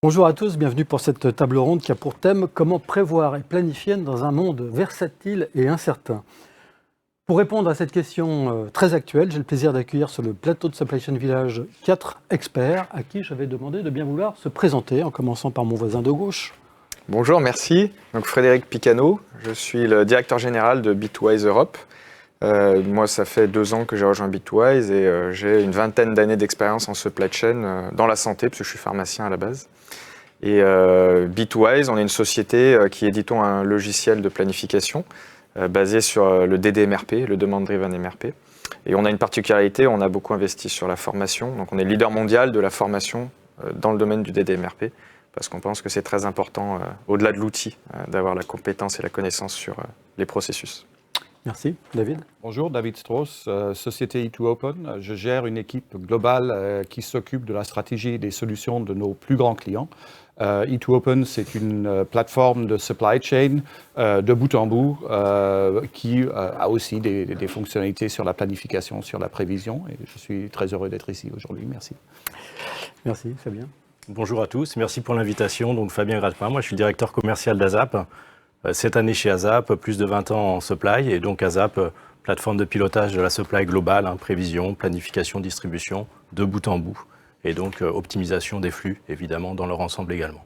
Bonjour à tous, bienvenue pour cette table ronde qui a pour thème « Comment prévoir et planifier dans un monde versatile et incertain ». Pour répondre à cette question très actuelle, j'ai le plaisir d'accueillir sur le plateau de Supply Chain Village 4 experts à qui j'avais demandé de bien vouloir se présenter, en commençant par mon voisin de gauche. Bonjour, merci. Donc Frédéric Picano, je suis le directeur général de Bitwise Europe. Moi, ça fait 2 ans que j'ai rejoint Bitwise et j'ai une vingtaine d'années d'expérience en supply chain dans la santé, parce que je suis pharmacien à la base. Et Bitwise, on est une société qui éditons un logiciel de planification basé sur le DDMRP, le Demand Driven MRP. Et on a une particularité, on a beaucoup investi sur la formation. Donc on est leader mondial de la formation dans le domaine du DDMRP, parce qu'on pense que c'est très important, au-delà de l'outil, d'avoir la compétence et la connaissance sur les processus. Merci. David? Bonjour, David Strauss, société E2Open. Je gère une équipe globale qui s'occupe de la stratégie et des solutions de nos plus grands clients. E2Open, c'est une plateforme de supply chain de bout en bout qui a aussi des fonctionnalités sur la planification, sur la prévision. Et je suis très heureux d'être ici aujourd'hui. Merci. Merci, Fabien. Bonjour à tous, merci pour l'invitation. Donc Fabien Gratepin, moi je suis le directeur commercial d'ASAP. Cette année chez ASAP, plus de 20 ans en supply, et donc ASAP, plateforme de pilotage de la supply globale, prévision, planification, distribution, de bout en bout, et donc optimisation des flux, évidemment, dans leur ensemble également.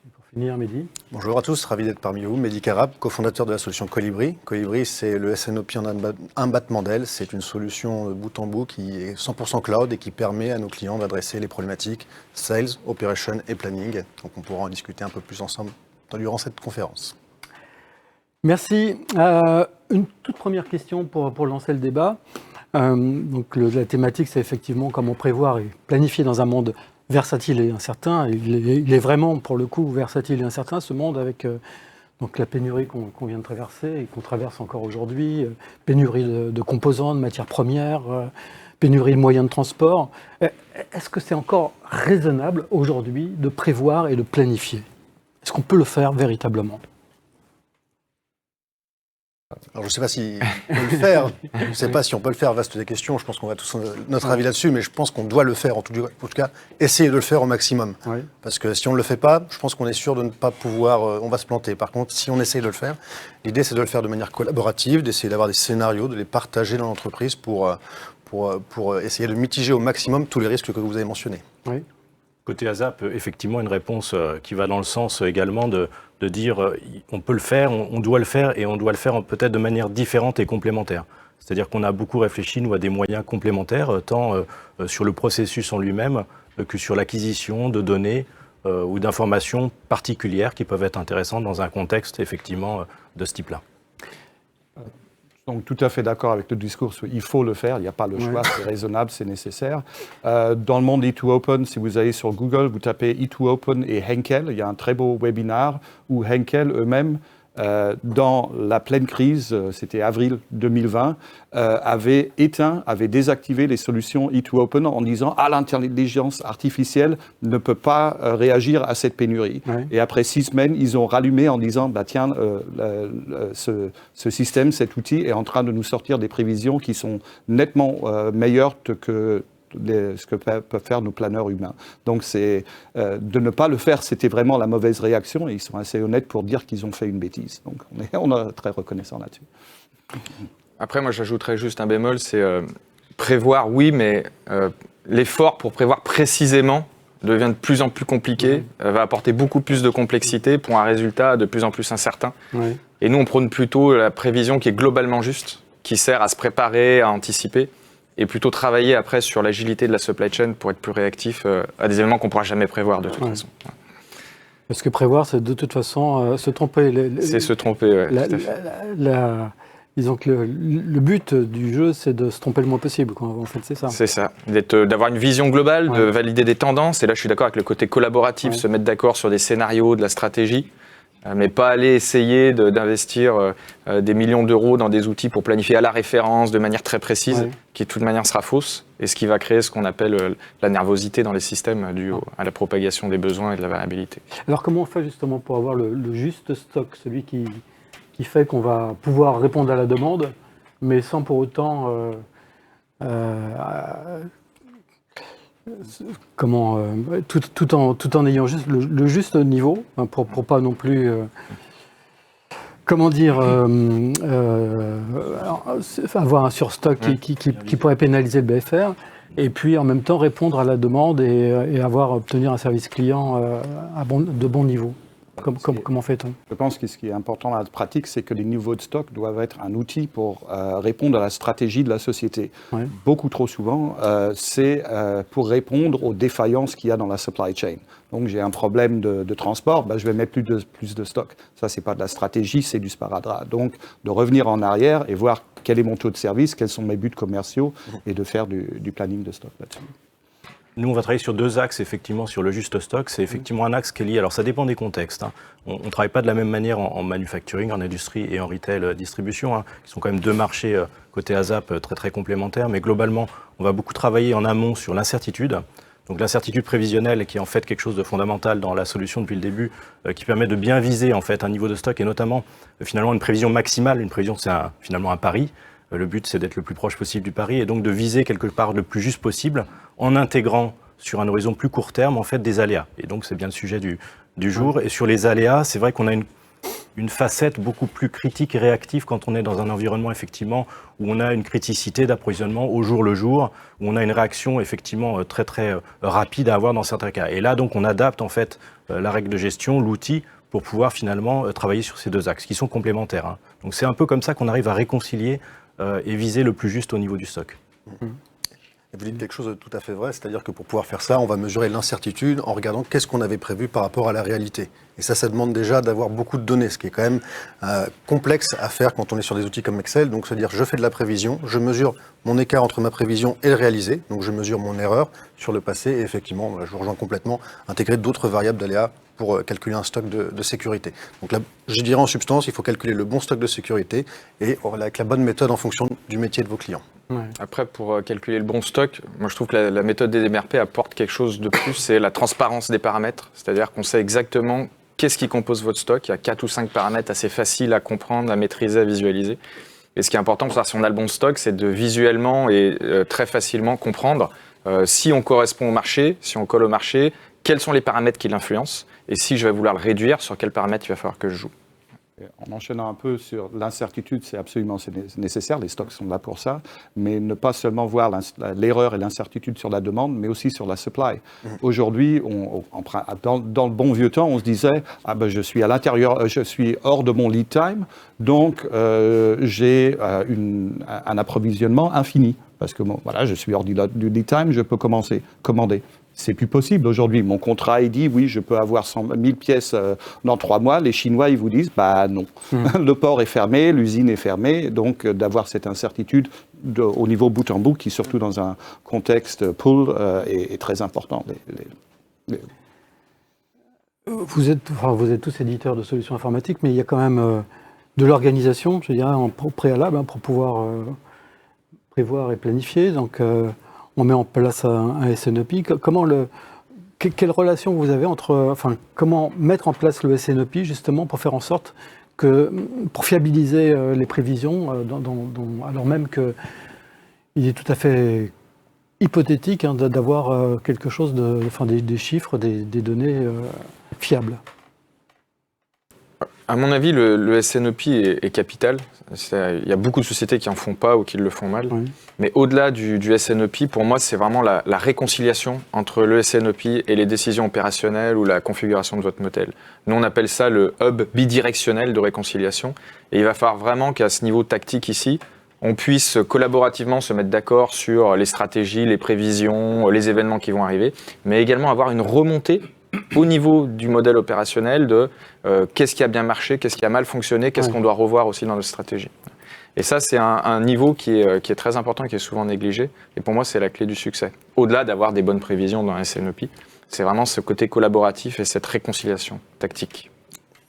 Et pour finir, Mehdi. Bonjour à tous, ravi d'être parmi vous. Mehdi Carab, cofondateur de la solution Colibri. Colibri, c'est le SNOP en un battement d'aile. C'est une solution de bout en bout qui est 100% cloud et qui permet à nos clients d'adresser les problématiques sales, operation et planning. Donc on pourra en discuter un peu plus ensemble durant cette conférence. Merci. Une toute première question pour lancer le débat. La thématique, c'est effectivement comment prévoir et planifier dans un monde versatile et incertain. Il est vraiment, pour le coup, versatile et incertain, ce monde avec la pénurie qu'on vient de traverser et qu'on traverse encore aujourd'hui, pénurie de composants, de matières premières, pénurie de moyens de transport. Est-ce que c'est encore raisonnable aujourd'hui de prévoir et de planifier? Est-ce qu'on peut le faire véritablement? Alors je ne sais pas si on peut le faire, je ne sais pas si on peut le faire, vaste des questions, je pense qu'on va tous notre avis là-dessus, mais je pense qu'on doit le faire, en tout cas, essayer de le faire au maximum. Oui. Parce que si on ne le fait pas, je pense qu'on est sûr de ne pas pouvoir, on va se planter. Par contre, si on essaye de le faire, l'idée c'est de le faire de manière collaborative, d'essayer d'avoir des scénarios, de les partager dans l'entreprise pour essayer de mitiger au maximum tous les risques que vous avez mentionnés. Oui. Côté ASAP, effectivement, une réponse qui va dans le sens également de dire on peut le faire, on doit le faire, et on doit le faire peut-être de manière différente et complémentaire. C'est-à-dire qu'on a beaucoup réfléchi, nous, à des moyens complémentaires, tant sur le processus en lui-même que sur l'acquisition de données ou d'informations particulières qui peuvent être intéressantes dans un contexte, effectivement, de ce type-là. Donc tout à fait d'accord avec le discours, il faut le faire, il n'y a pas le choix, c'est raisonnable, c'est nécessaire. Dans le monde E2Open, si vous allez sur Google, vous tapez E2Open et Henkel, il y a un très beau webinaire où Henkel eux-mêmes, dans la pleine crise, c'était avril 2020, avait désactivé les solutions E2Open en disant « Ah, l'intelligence artificielle ne peut pas réagir à cette pénurie. Ouais. » Et après 6 semaines, ils ont rallumé en disant bah, « Tiens, ce système, cet outil est en train de nous sortir des prévisions qui sont nettement meilleures que ce que peuvent faire nos planeurs humains. » Donc de ne pas le faire, c'était vraiment la mauvaise réaction, et ils sont assez honnêtes pour dire qu'ils ont fait une bêtise. Donc on est très reconnaissant là-dessus. Après, moi j'ajouterais juste un bémol, c'est prévoir, oui, mais l'effort pour prévoir précisément devient de plus en plus compliqué, va apporter beaucoup plus de complexité pour un résultat de plus en plus incertain. Oui. Et nous, on prône plutôt la prévision qui est globalement juste, qui sert à se préparer, à anticiper, et plutôt travailler après sur l'agilité de la supply chain pour être plus réactif à des éléments qu'on ne pourra jamais prévoir de toute façon. Parce que prévoir, c'est de toute façon se tromper. C'est se tromper, oui. Disons que le but du jeu, c'est de se tromper le moins possible. En fait, c'est ça. C'est ça, d'avoir une vision globale, de valider des tendances. Et là, je suis d'accord avec le côté collaboratif, se mettre d'accord sur des scénarios, de la stratégie. Mais pas aller essayer d'investir des millions d'euros dans des outils pour planifier à la référence de manière très précise, qui de toute manière sera fausse, et ce qui va créer ce qu'on appelle la nervosité dans les systèmes due à la propagation des besoins et de la variabilité. Alors comment on fait justement pour avoir le juste stock, celui qui fait qu'on va pouvoir répondre à la demande, mais sans pour autant tout en ayant juste le juste niveau, hein, pour pas non plus avoir un surstock qui pourrait pénaliser le BFR, et puis en même temps répondre à la demande et obtenir un service client de bon niveau. Comment fait-on? Je pense que ce qui est important dans la pratique, c'est que les niveaux de stock doivent être un outil pour répondre à la stratégie de la société. Ouais. Beaucoup trop souvent, c'est pour répondre aux défaillances qu'il y a dans la supply chain. Donc j'ai un problème de transport, je vais mettre plus de stock. Ça, c'est pas de la stratégie, c'est du sparadrap. Donc de revenir en arrière et voir quel est mon taux de service, quels sont mes buts commerciaux, et de faire du planning de stock là-dessus. Nous, on va travailler sur 2 axes, effectivement, sur le juste stock. C'est effectivement un axe qui est lié. Alors, ça dépend des contextes, hein. On ne travaille pas de la même manière en manufacturing, en industrie et en retail distribution, hein, qui sont quand même 2 marchés côté ASAP très, très complémentaires. Mais globalement, on va beaucoup travailler en amont sur l'incertitude. Donc, l'incertitude prévisionnelle, qui est en fait quelque chose de fondamental dans la solution depuis le début, qui permet de bien viser, en fait, un niveau de stock et notamment, finalement, une prévision maximale. Une prévision, c'est finalement un pari. Le but, c'est d'être le plus proche possible du pari et donc de viser quelque part le plus juste possible en intégrant sur un horizon plus court terme, en fait, des aléas. Et donc, c'est bien le sujet du jour. Et sur les aléas, c'est vrai qu'on a une facette beaucoup plus critique et réactive quand on est dans un environnement, effectivement, où on a une criticité d'approvisionnement au jour le jour, où on a une réaction, effectivement, très, très rapide à avoir dans certains cas. Et là, donc, on adapte, en fait, la règle de gestion, l'outil, pour pouvoir, finalement, travailler sur ces 2 axes, qui sont complémentaires, hein. Donc, c'est un peu comme ça qu'on arrive à réconcilier et viser le plus juste au niveau du stock. Et vous dites quelque chose de tout à fait vrai, c'est-à-dire que pour pouvoir faire ça, on va mesurer l'incertitude en regardant qu'est-ce qu'on avait prévu par rapport à la réalité. Et ça demande déjà d'avoir beaucoup de données, ce qui est quand même complexe à faire quand on est sur des outils comme Excel. Donc, c'est-à-dire je fais de la prévision, je mesure mon écart entre ma prévision et le réalisé, donc je mesure mon erreur sur le passé, et effectivement, je rejoins complètement, intégrer d'autres variables d'aléa pour calculer un stock de sécurité. Donc là, je dirais en substance, il faut calculer le bon stock de sécurité et avec la bonne méthode en fonction du métier de vos clients. Ouais. Après, pour calculer le bon stock, moi je trouve que la méthode des MRP apporte quelque chose de plus, c'est la transparence des paramètres. C'est-à-dire qu'on sait exactement qu'est-ce qui compose votre stock. Il y a 4 ou 5 paramètres assez faciles à comprendre, à maîtriser, à visualiser. Et ce qui est important pour savoir si on a le bon stock, c'est de visuellement et très facilement comprendre si on correspond au marché, si on colle au marché, quels sont les paramètres qui l'influencent, et si je vais vouloir le réduire, sur quels paramètres il va falloir que je joue. En enchaînant un peu sur l'incertitude, c'est absolument nécessaire, les stocks sont là pour ça, mais ne pas seulement voir l'erreur et l'incertitude sur la demande, mais aussi sur la supply. Aujourd'hui, dans le bon vieux temps, on se disait je suis à l'intérieur, je suis hors de mon lead time, donc j'ai un approvisionnement infini, parce que je suis hors du lead time, je peux commander. C'est plus possible aujourd'hui. Mon contrat, il dit, oui, je peux avoir 1000 pièces dans 3 mois. Les Chinois, ils vous disent, non. Le port est fermé, l'usine est fermée. Donc, d'avoir cette incertitude au niveau bout en bout, qui, surtout dans un contexte pull, est très important. Vous êtes tous éditeurs de solutions informatiques, mais il y a quand même de l'organisation, je dirais, en préalable, pour pouvoir prévoir et planifier. Donc, on met en place un SNOP. Quelle relation vous avez comment mettre en place le SNOP justement pour faire en sorte pour fiabiliser les prévisions, alors même qu'il est tout à fait hypothétique d'avoir quelque chose des chiffres, des données fiables. À mon avis, le SNOP est capital. Il y a beaucoup de sociétés qui n'en font pas ou qui le font mal. Oui. Mais au-delà du SNOP, pour moi, c'est vraiment la réconciliation entre le SNOP et les décisions opérationnelles ou la configuration de votre modèle. Nous, on appelle ça le hub bidirectionnel de réconciliation. Et il va falloir vraiment qu'à ce niveau tactique ici, on puisse collaborativement se mettre d'accord sur les stratégies, les prévisions, les événements qui vont arriver, mais également avoir une remontée au niveau du modèle opérationnel de qu'est-ce qui a bien marché, qu'est-ce qui a mal fonctionné, qu'est-ce qu'on doit revoir aussi dans notre stratégie. Et ça, c'est un niveau qui est très important et qui est souvent négligé. Et pour moi, c'est la clé du succès. Au-delà d'avoir des bonnes prévisions dans un SNOP, c'est vraiment ce côté collaboratif et cette réconciliation tactique.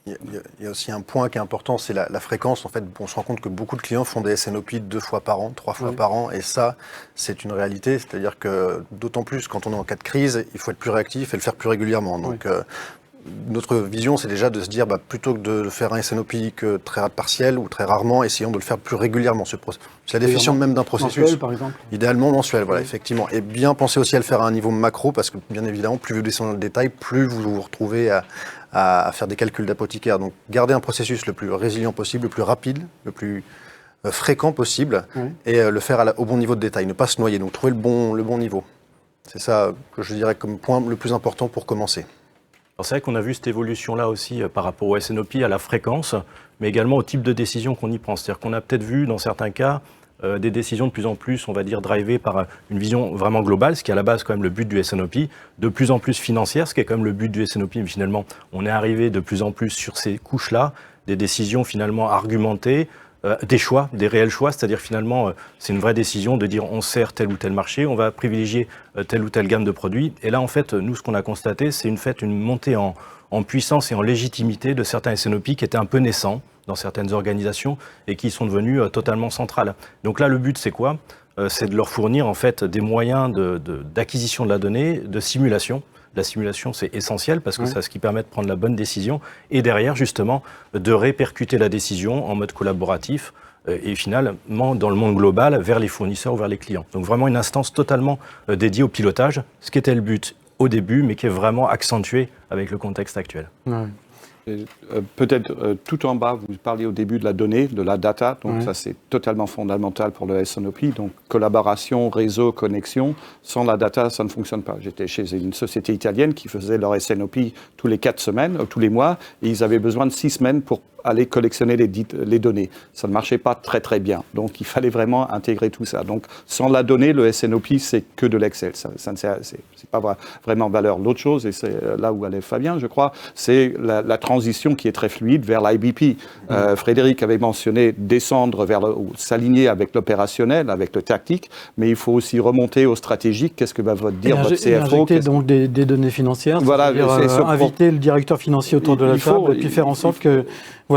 Il y a aussi un point qui est important, c'est la fréquence. En fait, on se rend compte que beaucoup de clients font des SNOP 2 fois par an, 3 fois par an, et ça, c'est une réalité. C'est-à-dire que d'autant plus quand on est en cas de crise, il faut être plus réactif et le faire plus régulièrement. Donc, notre vision, c'est déjà de se dire, plutôt que de faire un SNOP que très partiel ou très rarement, essayons de le faire plus régulièrement. C'est la définition même d'un processus. Mensuel, par exemple. Idéalement mensuel, voilà, effectivement. Et bien penser aussi à le faire à un niveau macro, parce que bien évidemment, plus vous descendez dans le détail, plus vous vous retrouvez à faire des calculs d'apothicaire. Donc, garder un processus le plus résilient possible, le plus rapide, le plus fréquent possible, et le faire au bon niveau de détail, ne pas se noyer. Donc, trouver le bon niveau. C'est ça que je dirais comme point le plus important pour commencer. C'est vrai qu'on a vu cette évolution-là aussi par rapport au SNOP, à la fréquence, mais également au type de décision qu'on y prend. C'est-à-dire qu'on a peut-être vu, dans certains cas, des décisions de plus en plus, on va dire, drivées par une vision vraiment globale, ce qui est à la base quand même le but du SNOP, de plus en plus financière, ce qui est quand même le but du SNOP, mais finalement, on est arrivé de plus en plus sur ces couches-là, des décisions finalement argumentées, des choix, des réels choix, c'est-à-dire finalement, c'est une vraie décision de dire on sert tel ou tel marché, on va privilégier telle ou telle gamme de produits. Et là, en fait, nous, ce qu'on a constaté, c'est une montée en puissance et en légitimité de certains SNOP qui étaient un peu naissants dans certaines organisations et qui sont devenus totalement centrales. Donc là, le but, c'est quoi ? C'est de leur fournir en fait des moyens d'acquisition de la donnée, de simulation. La simulation, c'est essentiel parce que c'est ce qui permet de prendre la bonne décision et derrière, justement, de répercuter la décision en mode collaboratif et finalement, dans le monde global, vers les fournisseurs ou vers les clients. Donc vraiment une instance totalement dédiée au pilotage, ce qui était le but au début, mais qui est vraiment accentué avec le contexte actuel. Ouais. Peut-être tout en bas, vous parliez au début de la donnée, de la data, donc ça c'est totalement fondamental pour le SNOP, donc collaboration, réseau, connexion, sans la data ça ne fonctionne pas. J'étais chez une société italienne qui faisait leur SNOP tous les 4 semaines, tous les mois, et ils avaient besoin de 6 semaines pour aller collectionner les données. Ça ne marchait pas très très bien, donc il fallait vraiment intégrer tout ça. Donc sans la donnée, le SNOP c'est que de l'Excel, c'est pas vraiment valeur. L'autre chose, et c'est là où allait Fabien je crois, c'est la transition qui est très fluide vers l'IBP. Frédéric avait mentionné descendre ou s'aligner avec l'opérationnel, avec le tactique, mais il faut aussi remonter au stratégique. Qu'est-ce que va dire votre CFO? Injecter donc des données financières, voilà, inviter le directeur financier autour de la table et puis faire en sorte que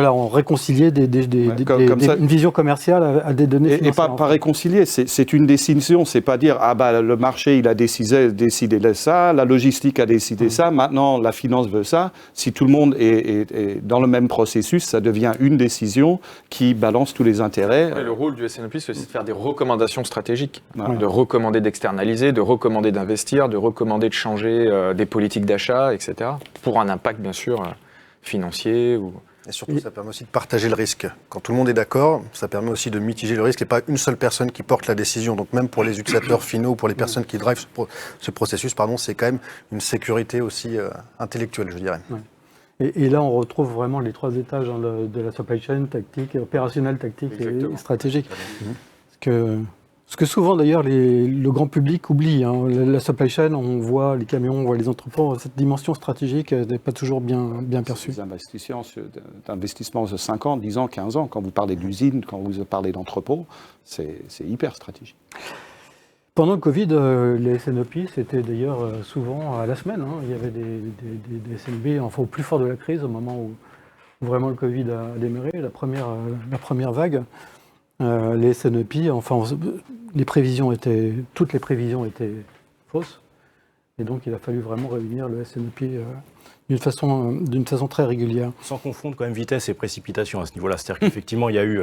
on réconcilier une vision commerciale à des données financières. Et pas réconcilier, c'est une décision, c'est pas dire le marché il a décidé ça, la logistique a décidé ça, maintenant la finance veut ça. Si tout le monde est dans le même processus, ça devient une décision qui balance tous les intérêts. Et le rôle du SNOP, c'est aussi de faire des recommandations stratégiques, de recommander d'externaliser, de recommander d'investir, de recommander de changer des politiques d'achat, etc. Pour un impact bien sûr financier ou... Et surtout, ça permet aussi de partager le risque. Quand tout le monde est d'accord, ça permet aussi de mitiger le risque et pas une seule personne qui porte la décision. Donc même pour les utilisateurs finaux, pour les personnes qui drivent ce processus, c'est quand même une sécurité aussi intellectuelle, je dirais. Ouais. Et là, on retrouve vraiment les 3 étages de la supply chain, tactique, opérationnelle, tactique et stratégique. Ce que souvent, d'ailleurs, le grand public oublie. La supply chain, on voit les camions, on voit les entrepôts. Cette dimension stratégique n'est pas toujours bien perçue. Des investissements de 5 ans, 10 ans, 15 ans. Quand vous parlez d'usine, quand vous parlez d'entrepôt, c'est hyper stratégique. Pendant le Covid, les SNOP, c'était d'ailleurs souvent à la semaine. Il y avait des SNOP au plus fort de la crise, au moment où vraiment le Covid a démarré, la première vague. Les SNOP, toutes les prévisions étaient fausses. Et donc, il a fallu vraiment réunir le SNOP d'une façon très régulière. Sans confondre quand même vitesse et précipitation à ce niveau-là. C'est-à-dire qu'effectivement, il y a eu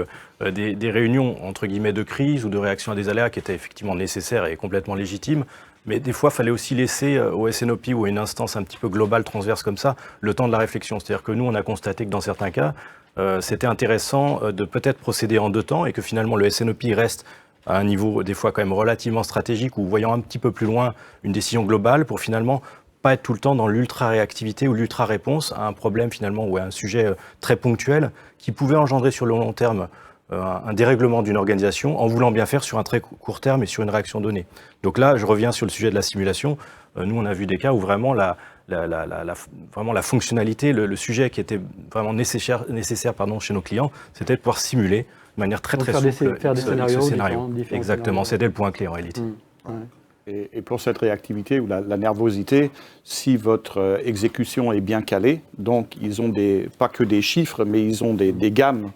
des réunions, entre guillemets, de crise ou de réaction à des aléas qui étaient effectivement nécessaires et complètement légitimes. Mais des fois, il fallait aussi laisser au SNOP ou à une instance un petit peu globale, transverse comme ça, le temps de la réflexion. C'est-à-dire que nous, on a constaté que dans certains cas, c'était intéressant de peut-être procéder en 2 temps et que finalement le SNOP reste à un niveau des fois quand même relativement stratégique ou voyant un petit peu plus loin une décision globale pour finalement pas être tout le temps dans l'ultra-réactivité ou l'ultra-réponse à un problème finalement ou à un sujet très ponctuel qui pouvait engendrer sur le long terme un dérèglement d'une organisation en voulant bien faire sur un très court terme et sur une réaction donnée. Donc là, je reviens sur le sujet de la simulation. Nous, on a vu des cas où vraiment vraiment la fonctionnalité, le sujet qui était vraiment nécessaire chez nos clients, c'était de pouvoir simuler de manière très souple faire des scénarios. Exactement, c'était le point clé en réalité. Et pour cette réactivité ou la nervosité, si votre exécution est bien calée, donc ils ont pas que des chiffres, mais ils ont des gammes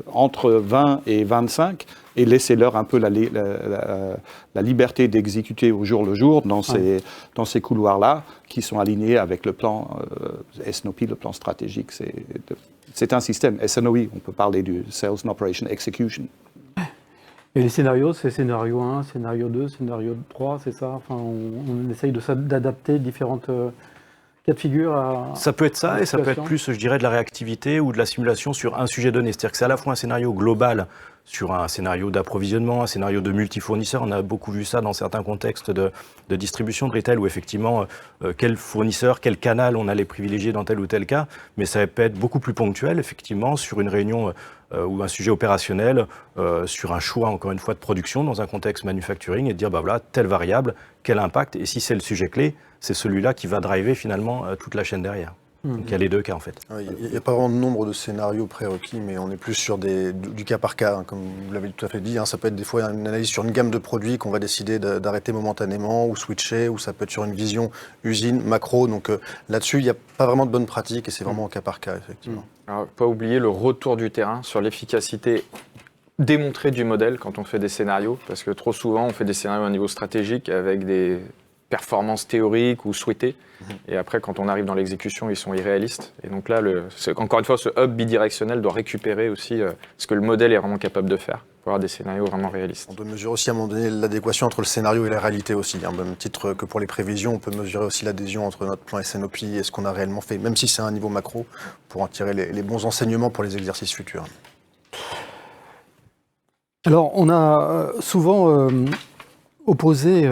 entre 20 et 25, et laissez-leur un peu la liberté d'exécuter au jour le jour dans ces couloirs-là, qui sont alignés avec le plan SNOP, le plan stratégique. C'est un système. SNOE, on peut parler du Sales and Operation Execution. Et les scénarios, c'est scénario 1, scénario 2, scénario 3, c'est ça? Enfin, on essaye d'adapter différentes cas de figure à... Ça peut être ça, et ça peut être plus, je dirais, de la réactivité ou de la simulation sur un sujet donné. C'est-à-dire que c'est à la fois un scénario global sur un scénario d'approvisionnement, un scénario de multifournisseurs. On a beaucoup vu ça dans certains contextes de distribution de retail où effectivement, quel fournisseur, quel canal on allait privilégier dans tel ou tel cas. Mais ça peut être beaucoup plus ponctuel, effectivement, sur une réunion ou un sujet opérationnel, sur un choix, encore une fois, de production dans un contexte manufacturing et de dire, bah voilà, telle variable, quel impact. Et si c'est le sujet clé, c'est celui-là qui va driver finalement toute la chaîne derrière. Donc il y a les deux cas en fait. Il n'y a pas vraiment de nombre de scénarios prérequis, mais on est plus sur du cas par cas, hein, comme vous l'avez tout à fait dit. Hein, ça peut être des fois une analyse sur une gamme de produits qu'on va décider d'arrêter momentanément ou switcher, ou ça peut être sur une vision usine, macro. Donc là-dessus, il n'y a pas vraiment de bonne pratique et c'est vraiment au cas par cas, effectivement. Alors, pas oublier le retour du terrain sur l'efficacité démontrée du modèle quand on fait des scénarios, parce que trop souvent, on fait des scénarios à un niveau stratégique avec des performances théoriques ou souhaitées. Et après, quand on arrive dans l'exécution, ils sont irréalistes. Et donc là, encore une fois, ce hub bidirectionnel doit récupérer aussi ce que le modèle est vraiment capable de faire pour avoir des scénarios vraiment réalistes. On doit mesurer aussi à un moment donné l'adéquation entre le scénario et la réalité aussi. Au même titre que pour les prévisions, on peut mesurer aussi l'adhésion entre notre plan SNOP et ce qu'on a réellement fait, même si c'est à un niveau macro, pour en tirer les bons enseignements pour les exercices futurs. Alors, on a souvent opposé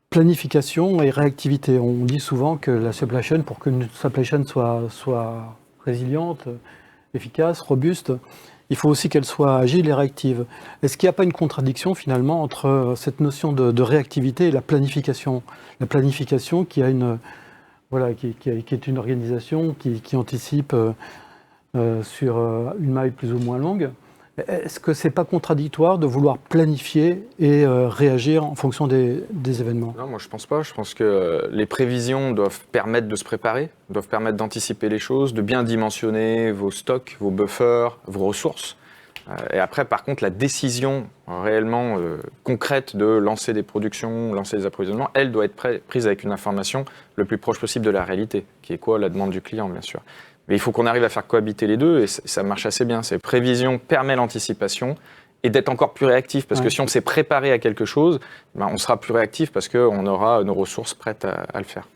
planification et réactivité. On dit souvent que la supply chain, pour qu'une supply chain soit résiliente, efficace, robuste, il faut aussi qu'elle soit agile et réactive. Est-ce qu'il n'y a pas une contradiction finalement entre cette notion de réactivité et la planification? La planification qui est une organisation qui anticipe sur une maille plus ou moins longue. Est-ce que ce n'est pas contradictoire de vouloir planifier et réagir en fonction des événements? Non, moi je pense pas. Je pense que les prévisions doivent permettre de se préparer, doivent permettre d'anticiper les choses, de bien dimensionner vos stocks, vos buffers, vos ressources. Et après, par contre, la décision réellement concrète de lancer des productions, lancer des approvisionnements, elle doit être prise avec une information le plus proche possible de la réalité, qui est quoi? La demande du client, bien sûr. Mais il faut qu'on arrive à faire cohabiter les deux et ça marche assez bien. Ces prévisions permettent l'anticipation et d'être encore plus réactif. Parce que si on s'est préparé à quelque chose, on sera plus réactif parce qu'on aura nos ressources prêtes à le faire.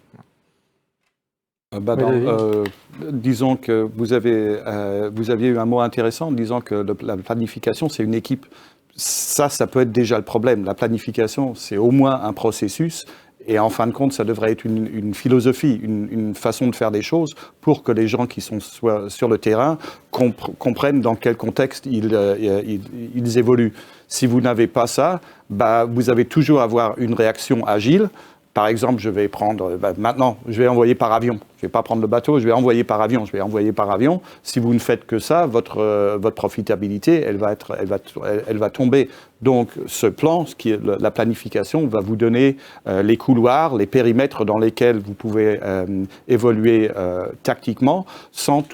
Disons que vous aviez eu un mot intéressant en disant que la planification, c'est une équipe. Ça peut être déjà le problème. La planification, c'est au moins un processus. Et en fin de compte, ça devrait être une philosophie, une façon de faire des choses pour que les gens qui sont sur le terrain comprennent dans quel contexte ils évoluent. Si vous n'avez pas ça, vous avez toujours avoir une réaction agile. Par exemple, je vais prendre, maintenant, je vais envoyer par avion. Je ne vais pas prendre le bateau, je vais envoyer par avion. Si vous ne faites que ça, votre profitabilité, elle va tomber. Donc, ce plan, la planification, va vous donner les couloirs, les périmètres dans lesquels vous pouvez évoluer tactiquement, sans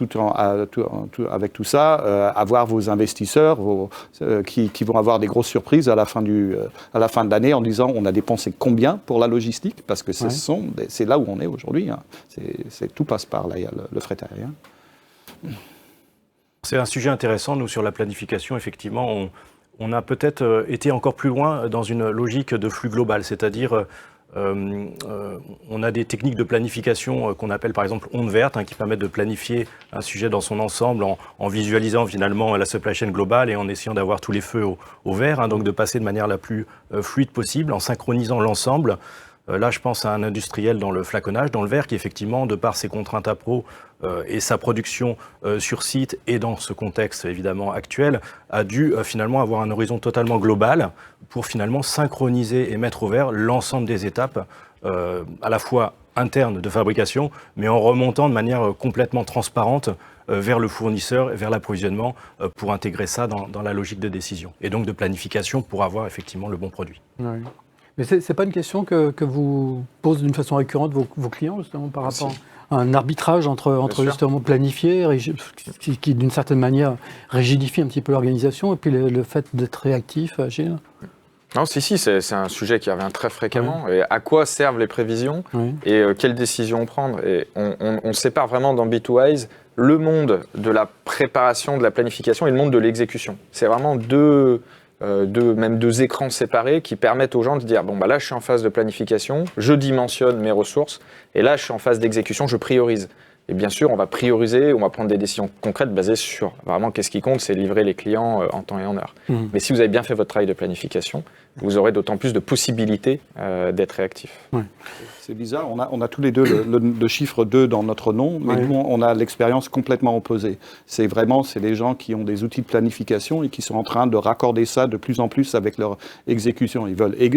avec tout ça, avoir vos investisseurs qui vont avoir des grosses surprises à la fin de l'année en disant on a dépensé combien pour la logistique, parce que c'est là où on est aujourd'hui. Hein. Tout passe par là, le fret aérien. C'est un sujet intéressant, nous, sur la planification. Effectivement, on a peut-être été encore plus loin dans une logique de flux global, c'est-à-dire on a des techniques de planification qu'on appelle par exemple ondes vertes, qui permettent de planifier un sujet dans son ensemble en visualisant finalement la supply chain globale et en essayant d'avoir tous les feux au vert, donc de passer de manière la plus fluide possible, en synchronisant l'ensemble. Là, je pense à un industriel dans le flaconnage, dans le verre, qui effectivement, de par ses contraintes appro et sa production sur site et dans ce contexte évidemment actuel, a dû finalement avoir un horizon totalement global pour finalement synchroniser et mettre au vert l'ensemble des étapes à la fois internes de fabrication, mais en remontant de manière complètement transparente vers le fournisseur, vers l'approvisionnement, pour intégrer ça dans la logique de décision et donc de planification pour avoir effectivement le bon produit. Oui. Mais ce n'est pas une question que vous posez d'une façon récurrente vos clients, justement, par rapport à un arbitrage entre justement planifier, qui d'une certaine manière rigidifie un petit peu l'organisation, et puis le fait d'être réactif, agir. Non, c'est un sujet qui revient très fréquemment. Et à quoi servent les prévisions et quelles décisions prendre. Et on sépare vraiment dans Bitwise le monde de la préparation, de la planification et le monde de l'exécution. C'est vraiment deux écrans séparés qui permettent aux gens de dire bon bah là je suis en phase de planification, je dimensionne mes ressources et là je suis en phase d'exécution, je priorise. Et bien sûr, on va prioriser, on va prendre des décisions concrètes basées sur vraiment qu'est-ce qui compte, c'est livrer les clients en temps et en heure. Mais si vous avez bien fait votre travail de planification, vous aurez d'autant plus de possibilités d'être réactif. C'est bizarre, on a tous les deux le chiffre 2 dans notre nom, mais nous, on a l'expérience complètement opposée. C'est les gens qui ont des outils de planification et qui sont en train de raccorder ça de plus en plus avec leur exécution. Ils veulent, et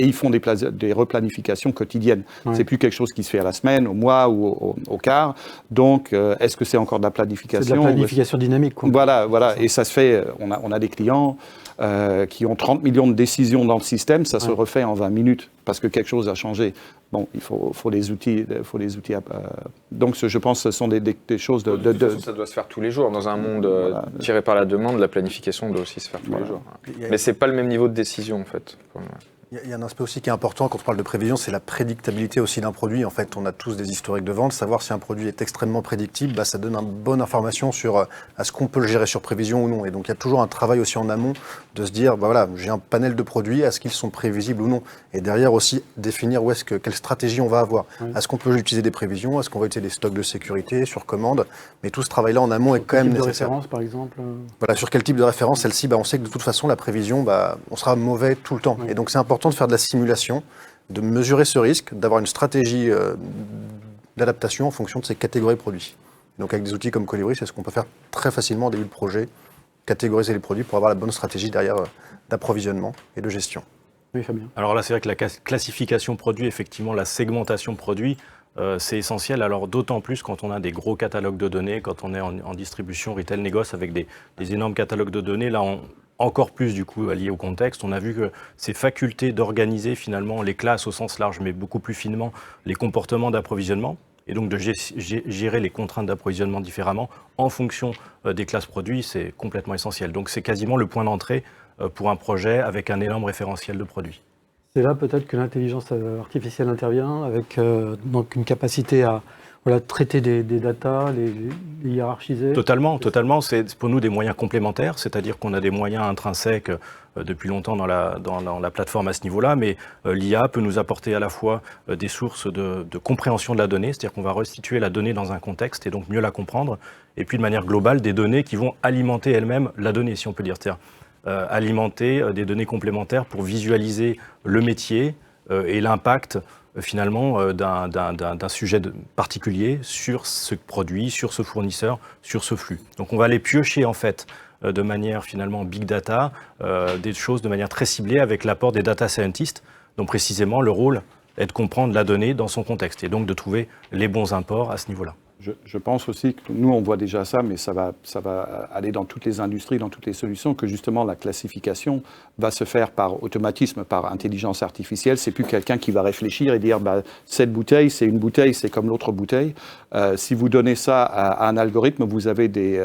ils font des replanifications quotidiennes. C'est plus quelque chose qui se fait à la semaine, au mois ou au quart. Donc, est-ce que c'est encore de la planification? C'est de la planification dynamique, quoi. Voilà. Et ça se fait, on a des clients qui ont 30 millions de décisions dans le système, ça se refait en 20 minutes parce que quelque chose a changé. Bon, il faut les outils. Donc, je pense que ce sont des choses de toute façon, ça doit se faire tous les jours. Dans un monde tiré par la demande, la planification doit aussi se faire tous les jours. Mais c'est pas le même niveau de décision, en fait. Il y a un aspect aussi qui est important quand on parle de prévision, c'est la prédictabilité aussi d'un produit. En fait, on a tous des historiques de vente. Savoir si un produit est extrêmement prédictible, ça donne une bonne information sur est-ce qu'on peut le gérer sur prévision ou non. Et donc, il y a toujours un travail aussi en amont de se dire, voilà, j'ai un panel de produits, est-ce qu'ils sont prévisibles ou non? Et derrière aussi, définir quelle stratégie on va avoir. Est-ce qu'on peut utiliser des prévisions? Est-ce qu'on va utiliser des stocks de sécurité sur commande? Mais tout ce travail-là en amont est quand même nécessaire. Sur quel type de référence, par exemple? Voilà, sur quel type de référence? Celle-ci, on sait que de toute façon, la prévision, on sera mauvais tout le temps. Et donc, c'est important de faire de la simulation, de mesurer ce risque, d'avoir une stratégie d'adaptation en fonction de ces catégories de produits. Donc avec des outils comme Colibri, c'est ce qu'on peut faire très facilement au début de projet, catégoriser les produits pour avoir la bonne stratégie derrière d'approvisionnement et de gestion. Oui, Fabien. Alors là, c'est vrai que la classification produit, effectivement, la segmentation produit, c'est essentiel. Alors d'autant plus quand on a des gros catalogues de données, quand on est en distribution, retail, négoce avec des énormes catalogues de données. Là, encore plus du coup lié au contexte, on a vu que ces facultés d'organiser finalement les classes au sens large, mais beaucoup plus finement les comportements d'approvisionnement, et donc de gérer les contraintes d'approvisionnement différemment en fonction des classes produits, c'est complètement essentiel. Donc c'est quasiment le point d'entrée pour un projet avec un énorme référentiel de produits. C'est là peut-être que l'intelligence artificielle intervient avec donc une capacité à traiter des datas, les hiérarchiser. Totalement. C'est pour nous des moyens complémentaires, c'est-à-dire qu'on a des moyens intrinsèques depuis longtemps dans la plateforme à ce niveau-là, mais l'IA peut nous apporter à la fois des sources de compréhension de la donnée, c'est-à-dire qu'on va restituer la donnée dans un contexte et donc mieux la comprendre, et puis de manière globale des données qui vont alimenter elles-mêmes la donnée, si on peut dire. C'est-à-dire alimenter des données complémentaires pour visualiser le métier et l'impact finalement d'un sujet particulier sur ce produit, sur ce fournisseur, sur ce flux. Donc on va aller piocher en fait de manière finalement big data des choses de manière très ciblée avec l'apport des data scientists, dont précisément le rôle est de comprendre la donnée dans son contexte et donc de trouver les bons imports à ce niveau-là. Je pense aussi que nous, on voit déjà ça, mais ça va aller dans toutes les industries, dans toutes les solutions, que justement la classification va se faire par automatisme, par intelligence artificielle. C'est plus quelqu'un qui va réfléchir et dire cette bouteille, c'est une bouteille, c'est comme l'autre bouteille. Si vous donnez ça à un algorithme, vous avez des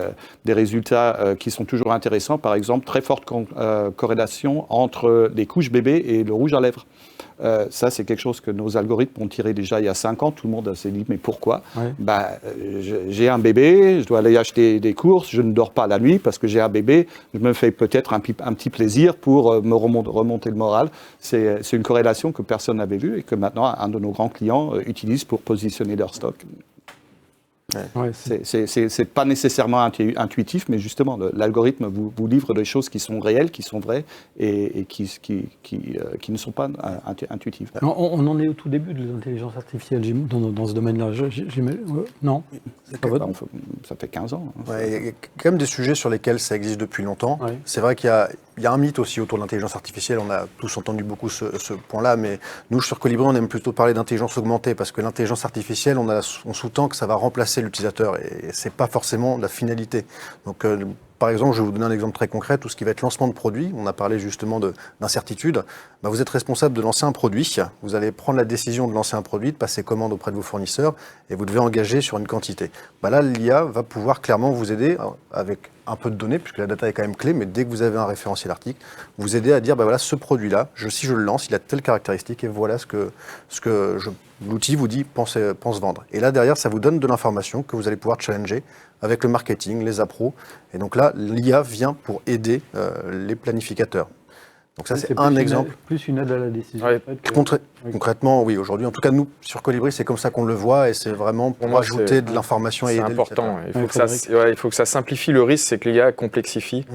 résultats qui sont toujours intéressants. Par exemple, très forte corrélation entre les couches bébés et le rouge à lèvres. Ça, c'est quelque chose que nos algorithmes ont tiré déjà il y a 5 ans. Tout le monde s'est dit, mais pourquoi? J'ai un bébé, je dois aller acheter des courses, je ne dors pas la nuit parce que j'ai un bébé, je me fais peut-être un petit plaisir pour me remonter le moral. C'est une corrélation que personne n'avait vue et que maintenant, un de nos grands clients utilise pour positionner leur stock. C'est pas nécessairement intuitif, mais justement, l'algorithme vous livre des choses qui sont réelles, qui sont vraies et qui ne sont pas intuitives. On en est au tout début de l'intelligence artificielle dans ce domaine-là. Non, ça fait 15 ans. Il y a quand même des sujets sur lesquels ça existe depuis longtemps. Ouais. C'est vrai qu'il y a un mythe aussi autour de l'intelligence artificielle. On a tous entendu beaucoup ce point-là, mais nous, sur Colibri, on aime plutôt parler d'intelligence augmentée parce que l'intelligence artificielle, on sous-tend que ça va remplacer l'utilisateur et c'est pas forcément la finalité. Donc par exemple, je vais vous donner un exemple très concret, tout ce qui va être lancement de produit. On a parlé justement d'incertitude. Vous êtes responsable de lancer un produit. Vous allez prendre la décision de lancer un produit, de passer commande auprès de vos fournisseurs et vous devez engager sur une quantité. Là, l'IA va pouvoir clairement vous aider avec un peu de données, puisque la data est quand même clé, mais dès que vous avez un référentiel article, vous aider à dire, voilà, ce produit-là, si je le lance, il a telle caractéristique et voilà ce que l'outil vous dit pense vendre. Et là, derrière, ça vous donne de l'information que vous allez pouvoir challenger avec le marketing, les appros. Et donc là, l'IA vient pour aider les planificateurs. Donc ça, c'est un exemple. Plus une aide à la décision. Ouais. Concrètement, oui, aujourd'hui, en tout cas, nous, sur Colibri, c'est comme ça qu'on le voit et c'est vraiment pour ajouter de l'information et aider. C'est important. Il faut que ça simplifie le risque, c'est que l'IA complexifie.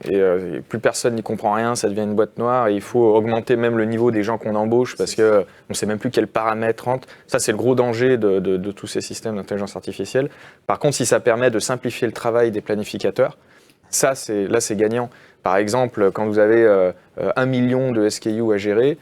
Et plus personne n'y comprend rien, ça devient une boîte noire. Et il faut augmenter même le niveau des gens qu'on embauche parce qu'on ne sait même plus quels paramètres rentrent. Ça, c'est le gros danger de tous ces systèmes d'intelligence artificielle. Par contre, si ça permet de simplifier le travail des planificateurs, là, c'est gagnant. Par exemple, quand vous avez 1 million de SKU à gérer,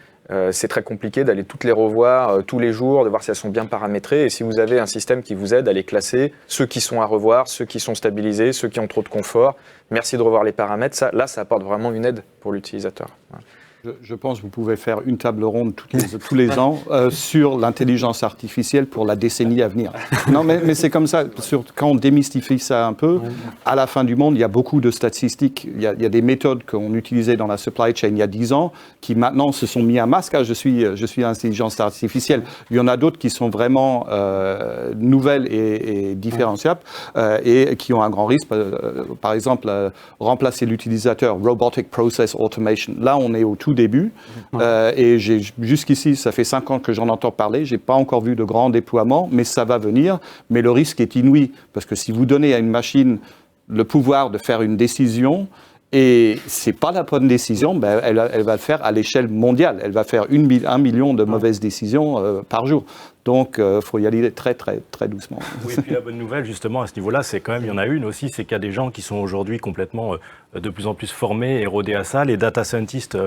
c'est très compliqué d'aller toutes les revoir tous les jours, de voir si elles sont bien paramétrées. Et si vous avez un système qui vous aide à les classer, ceux qui sont à revoir, ceux qui sont stabilisés, ceux qui ont trop de confort, merci de revoir les paramètres, ça apporte vraiment une aide pour l'utilisateur. Je pense que vous pouvez faire une table ronde tous les ans sur l'intelligence artificielle pour la décennie à venir. Non, mais c'est comme ça. Quand on démystifie ça un peu, à la fin du monde, il y a beaucoup de statistiques. Il y a des méthodes qu'on utilisait dans la supply chain il y a 10 ans qui maintenant se sont mis à masque. Je suis intelligence artificielle. Il y en a d'autres qui sont vraiment nouvelles et différenciables et qui ont un grand risque. Par exemple, remplacer l'utilisateur, Robotic Process Automation. Là, on est au tout début et jusqu'ici, ça fait 5 ans que j'en entends parler. J'ai pas encore vu de grands déploiements, mais ça va venir. Mais le risque est inouï parce que si vous donnez à une machine le pouvoir de faire une décision et c'est pas la bonne décision, elle va le faire à l'échelle mondiale. Elle va faire 1 million de mauvaises décisions par jour. Donc, il faut y aller très, très, très doucement. Oui, et puis la bonne nouvelle, justement, à ce niveau-là, c'est quand même, il y en a une aussi, c'est qu'il y a des gens qui sont aujourd'hui complètement de plus en plus formés et rodés à ça. Les data scientists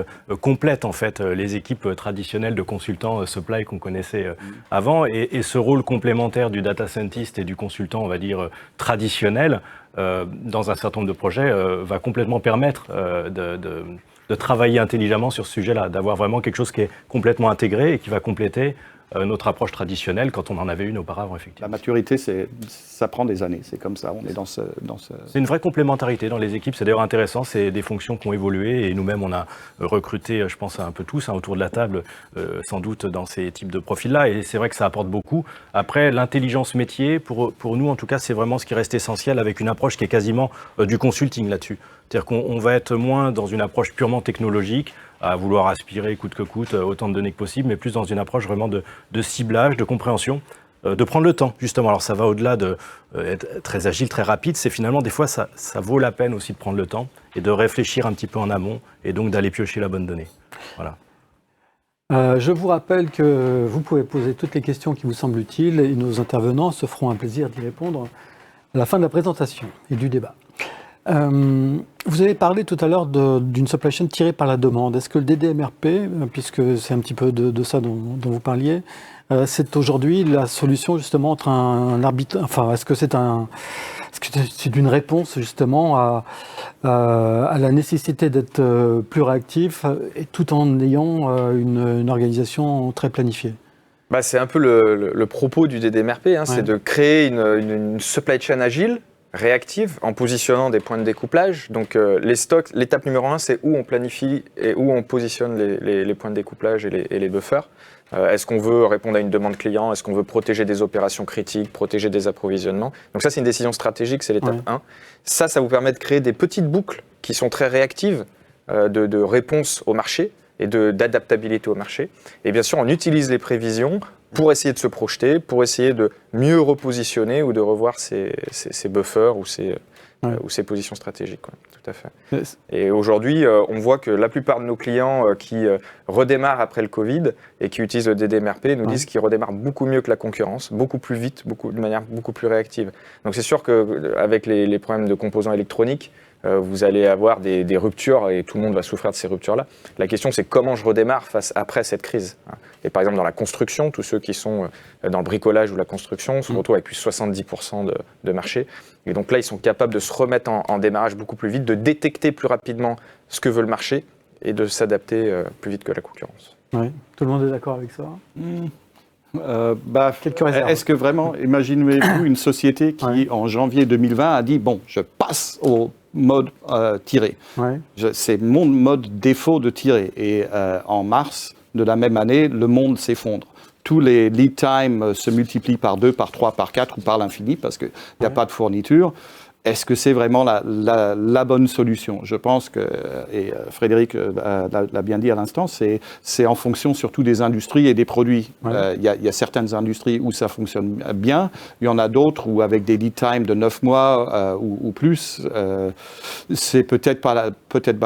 complètent, en fait, les équipes traditionnelles de consultants supply qu'on connaissait avant. Et ce rôle complémentaire du data scientist et du consultant, on va dire, traditionnel, dans un certain nombre de projets, va complètement permettre de travailler intelligemment sur ce sujet-là, d'avoir vraiment quelque chose qui est complètement intégré et qui va compléter notre approche traditionnelle quand on en avait une auparavant, effectivement. La maturité, ça prend des années, c'est comme ça, on est dans ce... C'est une vraie complémentarité dans les équipes, c'est d'ailleurs intéressant, c'est des fonctions qui ont évolué et nous-mêmes on a recruté, je pense un peu tous autour de la table, sans doute dans ces types de profils-là et c'est vrai que ça apporte beaucoup. Après, l'intelligence métier, pour nous en tout cas, c'est vraiment ce qui reste essentiel avec une approche qui est quasiment du consulting là-dessus. C'est-à-dire qu'on va être moins dans une approche purement technologique, à vouloir aspirer coûte que coûte autant de données que possible, mais plus dans une approche vraiment de ciblage, de compréhension, de prendre le temps, justement. Alors ça va au-delà d'être très agile, très rapide, c'est finalement des fois ça vaut la peine aussi de prendre le temps et de réfléchir un petit peu en amont et donc d'aller piocher la bonne donnée. Voilà. Je vous rappelle que vous pouvez poser toutes les questions qui vous semblent utiles et nos intervenants se feront un plaisir d'y répondre à la fin de la présentation et du débat. Vous avez parlé tout à l'heure d'une supply chain tirée par la demande. Est-ce que le DDMRP, puisque c'est un petit peu de ça dont vous parliez, c'est aujourd'hui la solution justement entre un arbitre, enfin, est-ce que c'est une réponse justement à la nécessité d'être plus réactif et tout en ayant une organisation très planifiée? C'est un peu le propos du DDMRP, c'est de créer une supply chain agile, réactive, en positionnant des points de découplage. Donc les stocks, l'étape numéro 1, c'est où on planifie et où on positionne les points de découplage et les buffers. Est-ce qu'on veut répondre à une demande client? Est-ce qu'on veut protéger des opérations critiques, protéger des approvisionnements? Donc ça, c'est une décision stratégique, c'est l'étape 1. Ça vous permet de créer des petites boucles qui sont très réactives de réponse au marché et d'adaptabilité au marché. Et bien sûr, on utilise les prévisions pour essayer de se projeter, pour essayer de mieux repositionner ou de revoir ses buffers ou ses positions stratégiques. Tout à fait. Yes. Et aujourd'hui, on voit que la plupart de nos clients qui redémarrent après le Covid et qui utilisent le DDMRP nous disent qu'ils redémarrent beaucoup mieux que la concurrence, beaucoup plus vite, de manière beaucoup plus réactive. Donc c'est sûr qu'avec les problèmes de composants électroniques, vous allez avoir des ruptures et tout le monde va souffrir de ces ruptures-là. La question, c'est comment je redémarre après cette crise. Et par exemple, dans la construction, tous ceux qui sont dans le bricolage ou la construction se retrouvent avec plus de 70% de marché. Et donc là, ils sont capables de se remettre en démarrage beaucoup plus vite, de détecter plus rapidement ce que veut le marché et de s'adapter plus vite que la concurrence. Oui. Tout le monde est d'accord avec ça? Quelques réserves. Est-ce que vraiment, imaginez-vous une société qui, en janvier 2020, a dit « Bon, je passe au mode tiré. Ouais. C'est mon mode défaut de tirer. » Et en mars de la même année, le monde s'effondre. Tous les lead times se multiplient par 2, par 3, par 4 ou par l'infini parce qu'il n'y a pas de fourniture. Est-ce que c'est vraiment la bonne solution? Je pense que, et Frédéric l'a bien dit à l'instant, c'est en fonction surtout des industries et des produits. Il y a certaines industries où ça fonctionne bien, il y en a d'autres où avec des lead times de 9 mois ou plus, c'est peut-être pas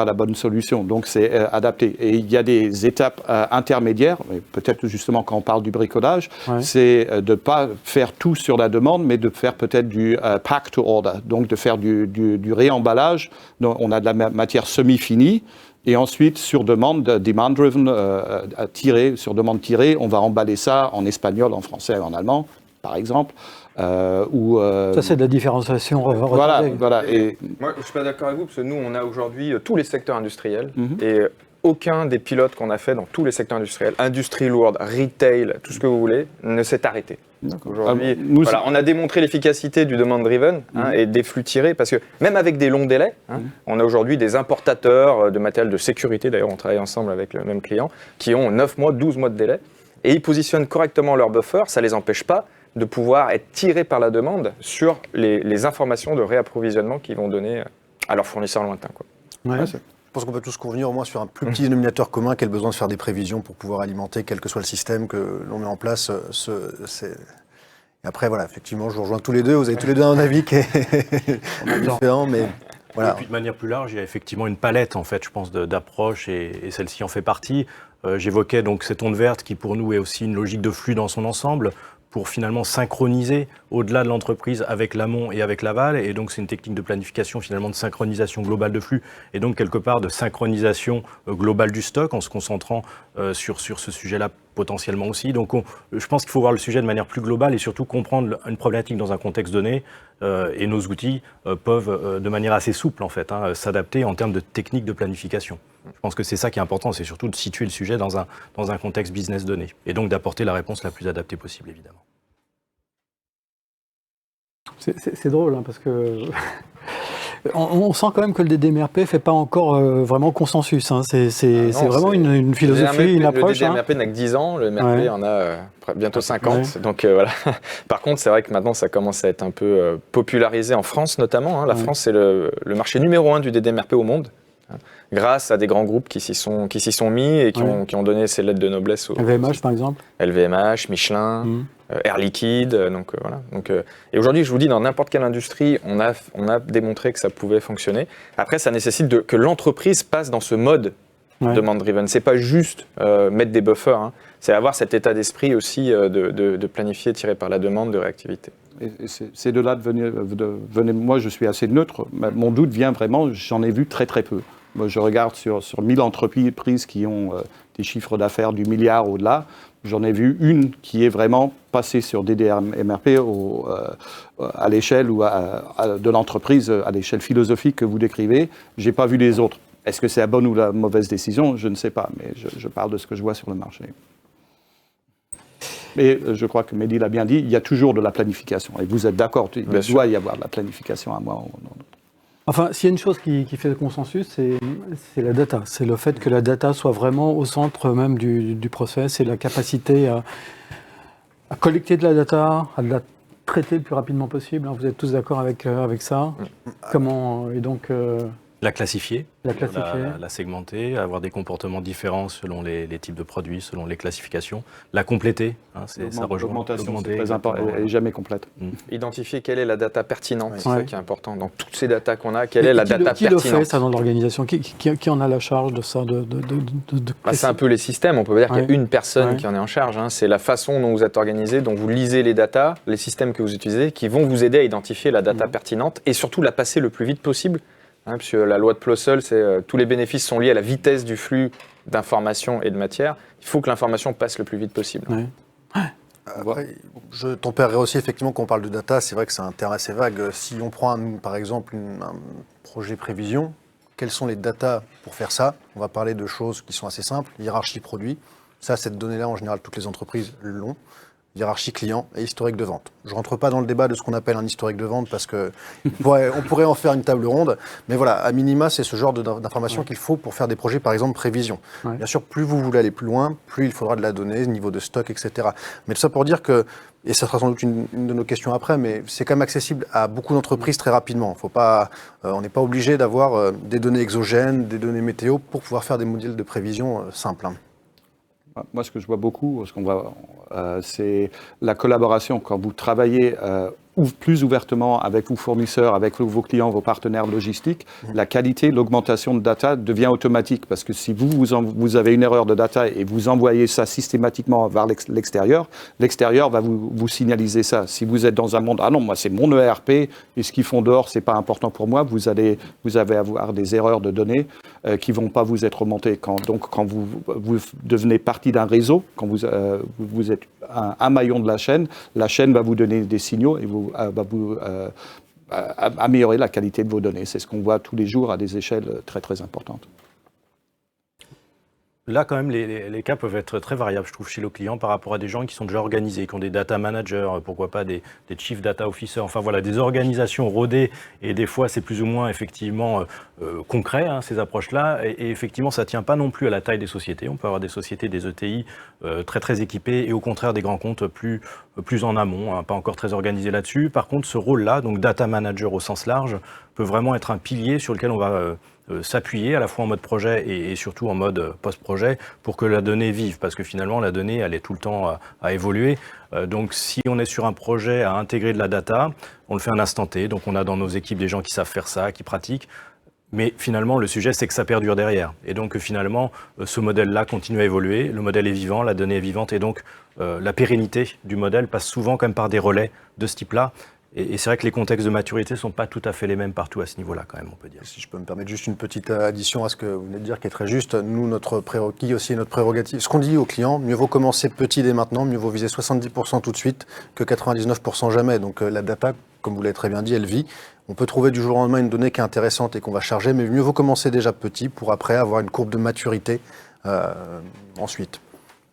la bonne solution. Donc c'est adapté. Et il y a des étapes intermédiaires, peut-être justement quand on parle du bricolage, c'est de ne pas faire tout sur la demande, mais de faire peut-être du pack to order. Donc de faire du réemballage. Donc, on a de la matière semi-finie et ensuite, sur demande, demand-driven, sur demande tirée, on va emballer ça en espagnol, en français, en allemand, par exemple. Ça, c'est de la différenciation. Voilà. Et moi, je ne suis pas d'accord avec vous parce que nous, on a aujourd'hui tous les secteurs industriels et aucun des pilotes qu'on a fait dans tous les secteurs industriels, industrie lourde, retail, tout ce que vous voulez, ne s'est arrêté. Aujourd'hui, on a démontré l'efficacité du demand-driven et des flux tirés, parce que même avec des longs délais, on a aujourd'hui des importateurs de matériel de sécurité, d'ailleurs on travaille ensemble avec le même client, qui ont 9 mois, 12 mois de délai, et ils positionnent correctement leur buffer, ça ne les empêche pas de pouvoir être tirés par la demande sur les informations de réapprovisionnement qu'ils vont donner à leurs fournisseurs lointains. Je pense qu'on peut tous convenir au moins sur un plus petit dénominateur commun qu'est le besoin de faire des prévisions pour pouvoir alimenter quel que soit le système que l'on met en place. Et après, voilà, effectivement, je vous rejoins tous les deux. Vous avez tous les deux un avis qui est différent, mais voilà. Et puis de manière plus large, il y a effectivement une palette, en fait, je pense, d'approches et celle-ci en fait partie. J'évoquais donc cette onde verte qui, pour nous, est aussi une logique de flux dans son ensemble, pour finalement synchroniser au-delà de l'entreprise avec l'amont et avec l'aval. Et donc, c'est une technique de planification, finalement, de synchronisation globale de flux et donc, quelque part, de synchronisation globale du stock en se concentrant sur ce sujet-là potentiellement aussi. Donc, je pense qu'il faut voir le sujet de manière plus globale et surtout comprendre une problématique dans un contexte donné. Et nos outils peuvent, de manière assez souple, en fait, s'adapter en termes de techniques de planification. Je pense que c'est ça qui est important, c'est surtout de situer le sujet dans un contexte business donné et donc d'apporter la réponse la plus adaptée possible, évidemment. C'est drôle, parce que on sent quand même que le DDMRP ne fait pas encore vraiment consensus. C'est vraiment une philosophie, une approche. Le DDMRP n'a que 10 ans, le MRP en a bientôt 50. Donc voilà. Par contre, c'est vrai que maintenant, ça commence à être un peu popularisé en France notamment. La France, c'est le marché numéro 1 du DDMRP au monde, grâce à des grands groupes qui s'y sont mis et qui ont donné ces lettres de noblesse aux LVMH, par exemple. LVMH, Michelin, Air Liquide, voilà. Et aujourd'hui, je vous dis, dans n'importe quelle industrie, on a démontré que ça pouvait fonctionner. Après, ça nécessite que l'entreprise passe dans ce mode demand-driven. C'est pas juste mettre des buffers, c'est avoir cet état d'esprit aussi de planifier, tiré par la demande, de réactivité. Et c'est de là de venir. Moi, je suis assez neutre. Mon doute vient vraiment, j'en ai vu très très peu. Moi, je regarde sur 1000 entreprises qui ont des chiffres d'affaires du milliard au-delà. J'en ai vu une qui est vraiment passée sur DDMRP à l'échelle de l'entreprise, à l'échelle philosophique que vous décrivez. Je n'ai pas vu les autres. Est-ce que c'est la bonne ou la mauvaise décision? Je ne sais pas, mais je parle de ce que je vois sur le marché. Mais je crois que Mehdi l'a bien dit, il y a toujours de la planification. Et vous êtes d'accord, il doit y avoir de la planification à un moment ou à un autre. Enfin, s'il y a une chose qui fait le consensus, c'est la data. C'est le fait que la data soit vraiment au centre même du process et la capacité à collecter de la data, à la traiter le plus rapidement possible. Vous êtes tous d'accord avec ça? Comment, et donc, la classifier, la segmenter, avoir des comportements différents selon les types de produits, selon les classifications, la compléter, ça rejoint. L'augmentation, c'est très important, elle n'est jamais complète. Identifier quelle est la data pertinente, c'est ça qui est important. Dans toutes ces datas qu'on a, quelle est la data pertinente? Qui le fait ça dans l'organisation? Qui en a la charge de ça c'est un peu les systèmes, on peut dire qu'il y a une personne qui en est en charge. C'est la façon dont vous êtes organisé, dont vous lisez les datas, les systèmes que vous utilisez, qui vont vous aider à identifier la data pertinente et surtout la passer le plus vite possible puisque la loi de Plössl, c'est tous les bénéfices sont liés à la vitesse du flux d'informations et de matière. Il faut que l'information passe le plus vite possible. Oui. Après, je tempérerai aussi effectivement quand on parle de data, c'est vrai que c'est un terme assez vague. Si on prend par exemple un projet prévision, quelles sont les datas pour faire ça? On va parler de choses qui sont assez simples, hiérarchie produit. Ça, cette donnée-là, en général, toutes les entreprises l'ont. Hiérarchie client et historique de vente. Je ne rentre pas dans le débat de ce qu'on appelle un historique de vente parce qu'on pourrait en faire une table ronde. Mais voilà, à minima, c'est ce genre d'informations qu'il faut pour faire des projets, par exemple, prévision. Ouais. Bien sûr, plus vous voulez aller plus loin, plus il faudra de la donnée, niveau de stock, etc. Mais tout ça pour dire que, et ça sera sans doute une de nos questions après, mais c'est quand même accessible à beaucoup d'entreprises très rapidement. Faut pas, on n'est pas obligé d'avoir des données exogènes, des données météo pour pouvoir faire des modèles de prévision simples. Hein. Moi, ce que je vois beaucoup, c'est la collaboration. Quand vous travaillez plus ouvertement avec vos fournisseurs, avec vos clients, vos partenaires logistiques, la qualité, l'augmentation de data devient automatique. Parce que si vous avez une erreur de data et vous envoyez ça systématiquement vers l'extérieur, l'extérieur va vous signaliser ça. Si vous êtes dans un monde, ah non, moi c'est mon ERP et ce qu'ils font dehors, c'est pas important pour moi, vous allez avoir des erreurs de données qui vont pas vous être remontées. Donc quand vous devenez partie d'un réseau, quand vous êtes un maillon de la chaîne va vous donner des signaux et va vous améliorer la qualité de vos données. C'est ce qu'on voit tous les jours à des échelles très très importantes. Là, quand même, les cas peuvent être très variables, je trouve, chez le client par rapport à des gens qui sont déjà organisés, qui ont des data managers, pourquoi pas des chief data officers, enfin voilà, des organisations rodées, et des fois, c'est plus ou moins effectivement concret, hein, ces approches-là, et effectivement, ça ne tient pas non plus à la taille des sociétés. On peut avoir des sociétés, des ETI très très équipées, et au contraire, des grands comptes plus en amont, hein, pas encore très organisés là-dessus. Par contre, ce rôle-là, donc data manager au sens large, peut vraiment être un pilier sur lequel on va s'appuyer à la fois en mode projet et surtout en mode post-projet pour que la donnée vive, parce que finalement la donnée elle est tout le temps à évoluer. Donc si on est sur un projet à intégrer de la data, on le fait à un instant T, donc on a dans nos équipes des gens qui savent faire ça, qui pratiquent, mais finalement le sujet c'est que ça perdure derrière, et donc finalement ce modèle-là continue à évoluer, le modèle est vivant, la donnée est vivante, et donc la pérennité du modèle passe souvent quand même par des relais de ce type-là. Et c'est vrai que les contextes de maturité ne sont pas tout à fait les mêmes partout à ce niveau-là, quand même, on peut dire. Si je peux me permettre juste une petite addition à ce que vous venez de dire, qui est très juste. Nous, notre prérequis aussi, notre prérogative, ce qu'on dit aux clients, mieux vaut commencer petit dès maintenant, mieux vaut viser 70% tout de suite que 99% jamais. Donc la data, comme vous l'avez très bien dit, elle vit. On peut trouver du jour au lendemain une donnée qui est intéressante et qu'on va charger, mais mieux vaut commencer déjà petit pour après avoir une courbe de maturité ensuite.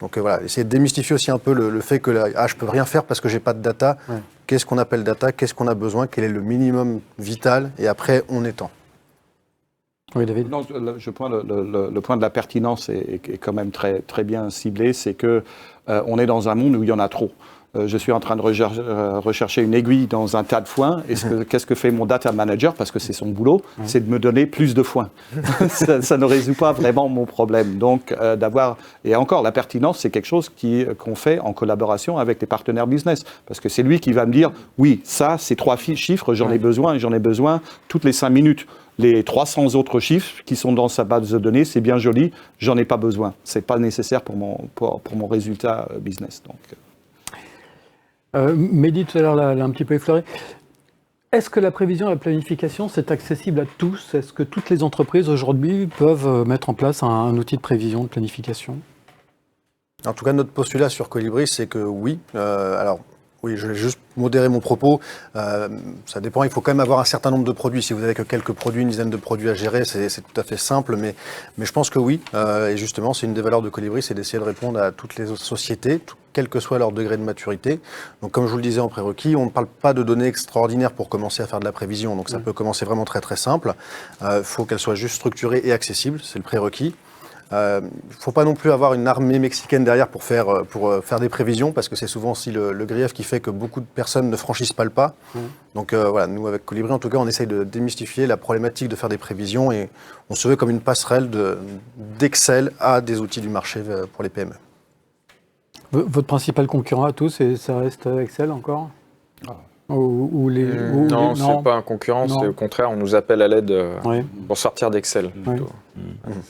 Donc voilà, essayer de démystifier aussi un peu le fait que je peux rien faire parce que j'ai pas de data. Ouais. Qu'est-ce qu'on appelle data? Qu'est-ce qu'on a besoin? Quel est le minimum vital? Et après, on étend. Oui, David. Non, je prends le point de la pertinence est quand même très, très bien ciblé. C'est que on est dans un monde où il y en a trop. Je suis en train de rechercher une aiguille dans un tas de foin. Qu'est-ce que fait mon data manager? Parce que c'est son boulot, c'est de me donner plus de foin. ça ne résout pas vraiment mon problème. Donc, et encore, la pertinence, c'est quelque chose qu'on fait en collaboration avec les partenaires business. Parce que c'est lui qui va me dire, oui, ça, ces 3 chiffres, j'en ai besoin, et j'en ai besoin toutes les 5 minutes. Les 300 autres chiffres qui sont dans sa base de données, c'est bien joli, j'en ai pas besoin. C'est pas nécessaire pour mon résultat business. Donc, Mehdi, tout à l'heure, l'a un petit peu effleuré. Est-ce que la prévision et la planification, c'est accessible à tous? Est-ce que toutes les entreprises aujourd'hui peuvent mettre en place un outil de prévision, de planification? En tout cas, notre postulat sur Colibri, c'est que oui. Alors, oui, je vais juste modérer mon propos. Ça dépend, il faut quand même avoir un certain nombre de produits. Si vous avez que quelques produits, une dizaine de produits à gérer, c'est tout à fait simple. Mais je pense que oui. Et justement, c'est une des valeurs de Colibri, c'est d'essayer de répondre à toutes les autres sociétés, quel que soit leur degré de maturité. Donc, comme je vous le disais en prérequis, on ne parle pas de données extraordinaires pour commencer à faire de la prévision. Donc, ça peut commencer vraiment très, très simple. Il faut qu'elle soit juste structurée et accessible. C'est le prérequis. Il ne faut pas non plus avoir une armée mexicaine derrière pour faire des prévisions, parce que c'est souvent aussi le grief qui fait que beaucoup de personnes ne franchissent pas le pas. Donc voilà, nous avec Colibri, en tout cas, on essaye de démystifier la problématique de faire des prévisions et on se veut comme une passerelle d'Excel à des outils du marché pour les PME. Votre principal concurrent à tous, ça reste Excel encore? Non, c'est pas un concurrent, c'est au contraire, on nous appelle à l'aide pour sortir d'Excel.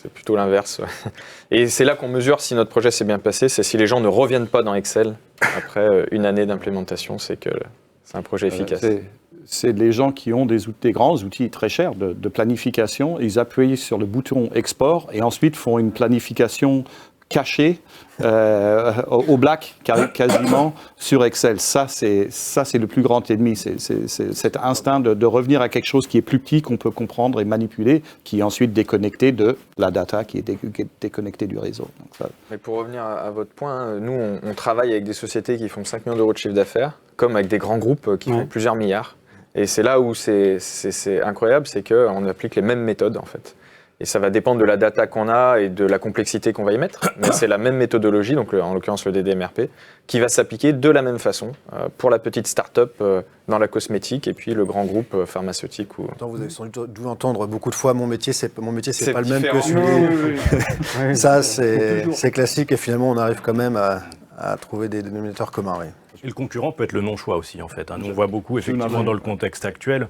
C'est plutôt l'inverse. Et c'est là qu'on mesure si notre projet s'est bien passé, c'est si les gens ne reviennent pas dans Excel après une année d'implémentation, c'est que c'est un projet efficace. c'est les gens qui ont des grands outils très chers de planification. Ils appuient sur le bouton export et ensuite font une planification cachée au black, quasiment, sur Excel. Ça, c'est le plus grand ennemi. C'est cet instinct de revenir à quelque chose qui est plus petit, qu'on peut comprendre et manipuler, qui est ensuite déconnecté de la data, qui est déconnectée du réseau. Donc, ça... Mais pour revenir à votre point, nous, on travaille avec des sociétés qui font 5 millions d'euros de chiffre d'affaires, comme avec des grands groupes qui font plusieurs milliards. Et c'est là où c'est incroyable, c'est qu'on applique les mêmes méthodes, en fait. Et ça va dépendre de la data qu'on a et de la complexité qu'on va y mettre. Mais c'est la même méthodologie, donc en l'occurrence le DDMRP, qui va s'appliquer de la même façon pour la petite start-up dans la cosmétique et puis le grand groupe pharmaceutique. Vous avez sans doute dû entendre beaucoup de fois mon métier, c'est pas le même que différent. celui. Ça, c'est classique et finalement on arrive quand même à trouver des dénominateurs communs. Oui. Et le concurrent peut être le non-choix aussi, en fait. Nous, on voit beaucoup, effectivement, dans le contexte actuel,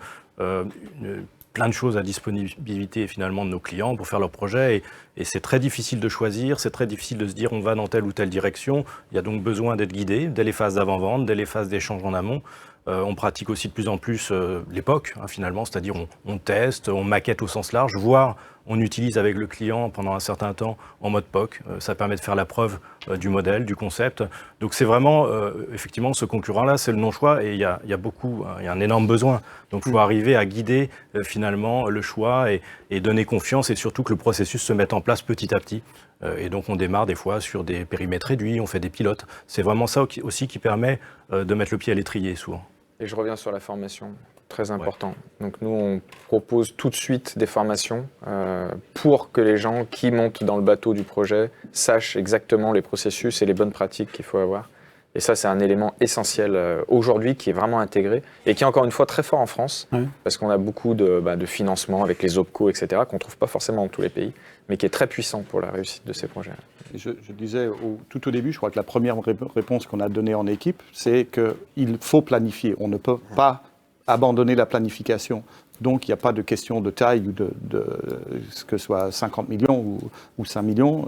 plein de choses à disponibilité finalement de nos clients pour faire leurs projets et c'est très difficile de choisir, c'est très difficile de se dire on va dans telle ou telle direction. Il y a donc besoin d'être guidé dès les phases d'avant-vente, dès les phases d'échange en amont. On pratique aussi de plus en plus l'époque, finalement, c'est-à-dire on teste, on maquette au sens large, voire on utilise avec le client pendant un certain temps en mode POC. Ça permet de faire la preuve du modèle, du concept. Donc c'est vraiment, effectivement, ce concurrent-là, c'est le non-choix et il y a un énorme besoin. Donc il faut arriver à guider finalement le choix et donner confiance et surtout que le processus se mette en place petit à petit. Et donc on démarre des fois sur des périmètres réduits, on fait des pilotes. C'est vraiment ça aussi qui permet de mettre le pied à l'étrier souvent. Et je reviens sur la formation, très important. Ouais. Donc nous, on propose tout de suite des formations pour que les gens qui montent dans le bateau du projet sachent exactement les processus et les bonnes pratiques qu'il faut avoir. Et ça, c'est un élément essentiel aujourd'hui qui est vraiment intégré et qui est encore une fois très fort en France, parce qu'on a beaucoup de financement avec les OPCO, etc., qu'on ne trouve pas forcément dans tous les pays, mais qui est très puissant pour la réussite de ces projets. Je disais tout au début, je crois que la première réponse qu'on a donnée en équipe, c'est qu'il faut planifier. On ne peut pas abandonner la planification. Donc, il n'y a pas de question de taille ou de que ce soit 50 millions ou 5 millions.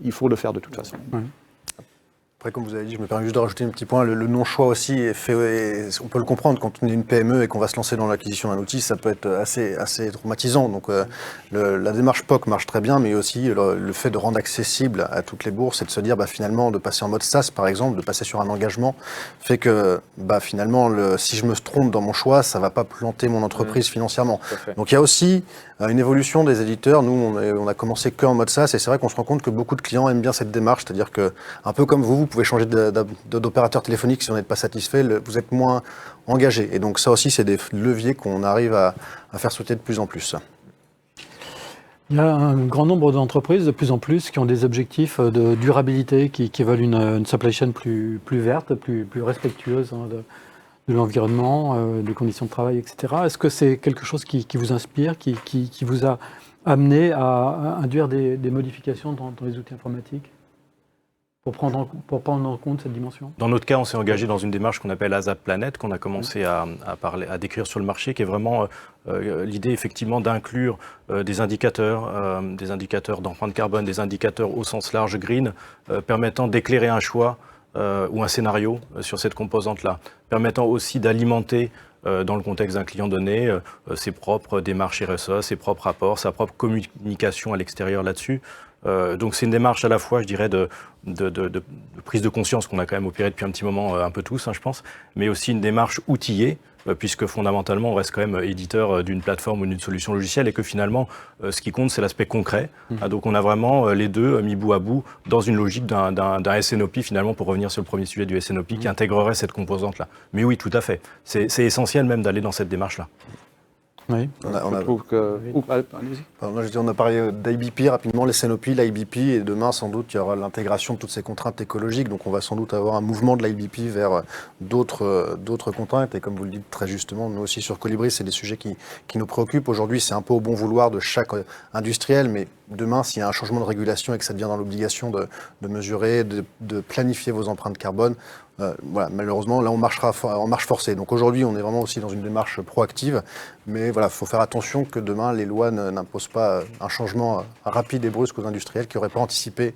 Il faut le faire de toute façon. Après, comme vous avez dit, je me permets juste de rajouter un petit point. Le non-choix aussi est fait. On peut le comprendre quand on est une PME et qu'on va se lancer dans l'acquisition d'un outil, ça peut être assez traumatisant. Donc, la démarche POC marche très bien, mais aussi le fait de rendre accessible à toutes les bourses et de se dire, finalement, de passer en mode SaaS, par exemple, de passer sur un engagement, fait que, finalement, si je me trompe dans mon choix, ça va pas planter mon entreprise financièrement. Donc, il y a aussi une évolution des éditeurs. Nous, on a commencé qu'en mode SaaS et c'est vrai qu'on se rend compte que beaucoup de clients aiment bien cette démarche, c'est-à-dire que, un peu comme vous pouvez changer d'opérateur téléphonique si on n'est pas satisfait, vous êtes moins engagé. Et donc ça aussi, c'est des leviers qu'on arrive à faire sauter de plus en plus. Il y a un grand nombre d'entreprises, de plus en plus, qui ont des objectifs de durabilité, qui veulent une supply chain plus verte, plus respectueuse de l'environnement, des conditions de travail, etc. Est-ce que c'est quelque chose qui vous inspire, qui vous a amené à induire des modifications dans les outils informatiques ? Pour prendre en compte cette dimension? Dans notre cas, on s'est engagé dans une démarche qu'on appelle ASAP Planet, qu'on a commencé à décrire sur le marché, qui est vraiment l'idée effectivement d'inclure des indicateurs d'empreinte carbone, des indicateurs au sens large green, permettant d'éclairer un choix ou un scénario sur cette composante-là, permettant aussi d'alimenter dans le contexte d'un client donné, ses propres démarches RSE, ses propres rapports, sa propre communication à l'extérieur là-dessus. Donc c'est une démarche à la fois, je dirais, de prise de conscience qu'on a quand même opéré depuis un petit moment, un peu tous, je pense, mais aussi une démarche outillée, puisque fondamentalement on reste quand même éditeur d'une plateforme ou d'une solution logicielle et que finalement ce qui compte c'est l'aspect concret. Donc on a vraiment les deux mis bout à bout dans une logique d'un SNOP finalement, pour revenir sur le premier sujet du SNOP qui intégrerait cette composante-là. Mais oui, tout à fait. C'est essentiel même d'aller dans cette démarche-là. Oui. On a parlé d'IBP rapidement, les SNOP, l'IBP, et demain sans doute il y aura l'intégration de toutes ces contraintes écologiques, donc on va sans doute avoir un mouvement de l'IBP vers d'autres contraintes, et comme vous le dites très justement, nous aussi sur Colibri, c'est des sujets qui nous préoccupent. Aujourd'hui c'est un peu au bon vouloir de chaque industriel, mais demain s'il y a un changement de régulation et que ça devient dans l'obligation de mesurer, de planifier vos empreintes carbone, malheureusement, là, on marchera en marche forcée. Donc aujourd'hui, on est vraiment aussi dans une démarche proactive. Mais il faut faire attention que demain, les lois n'imposent pas un changement rapide et brusque aux industriels qui n'auraient pas anticipé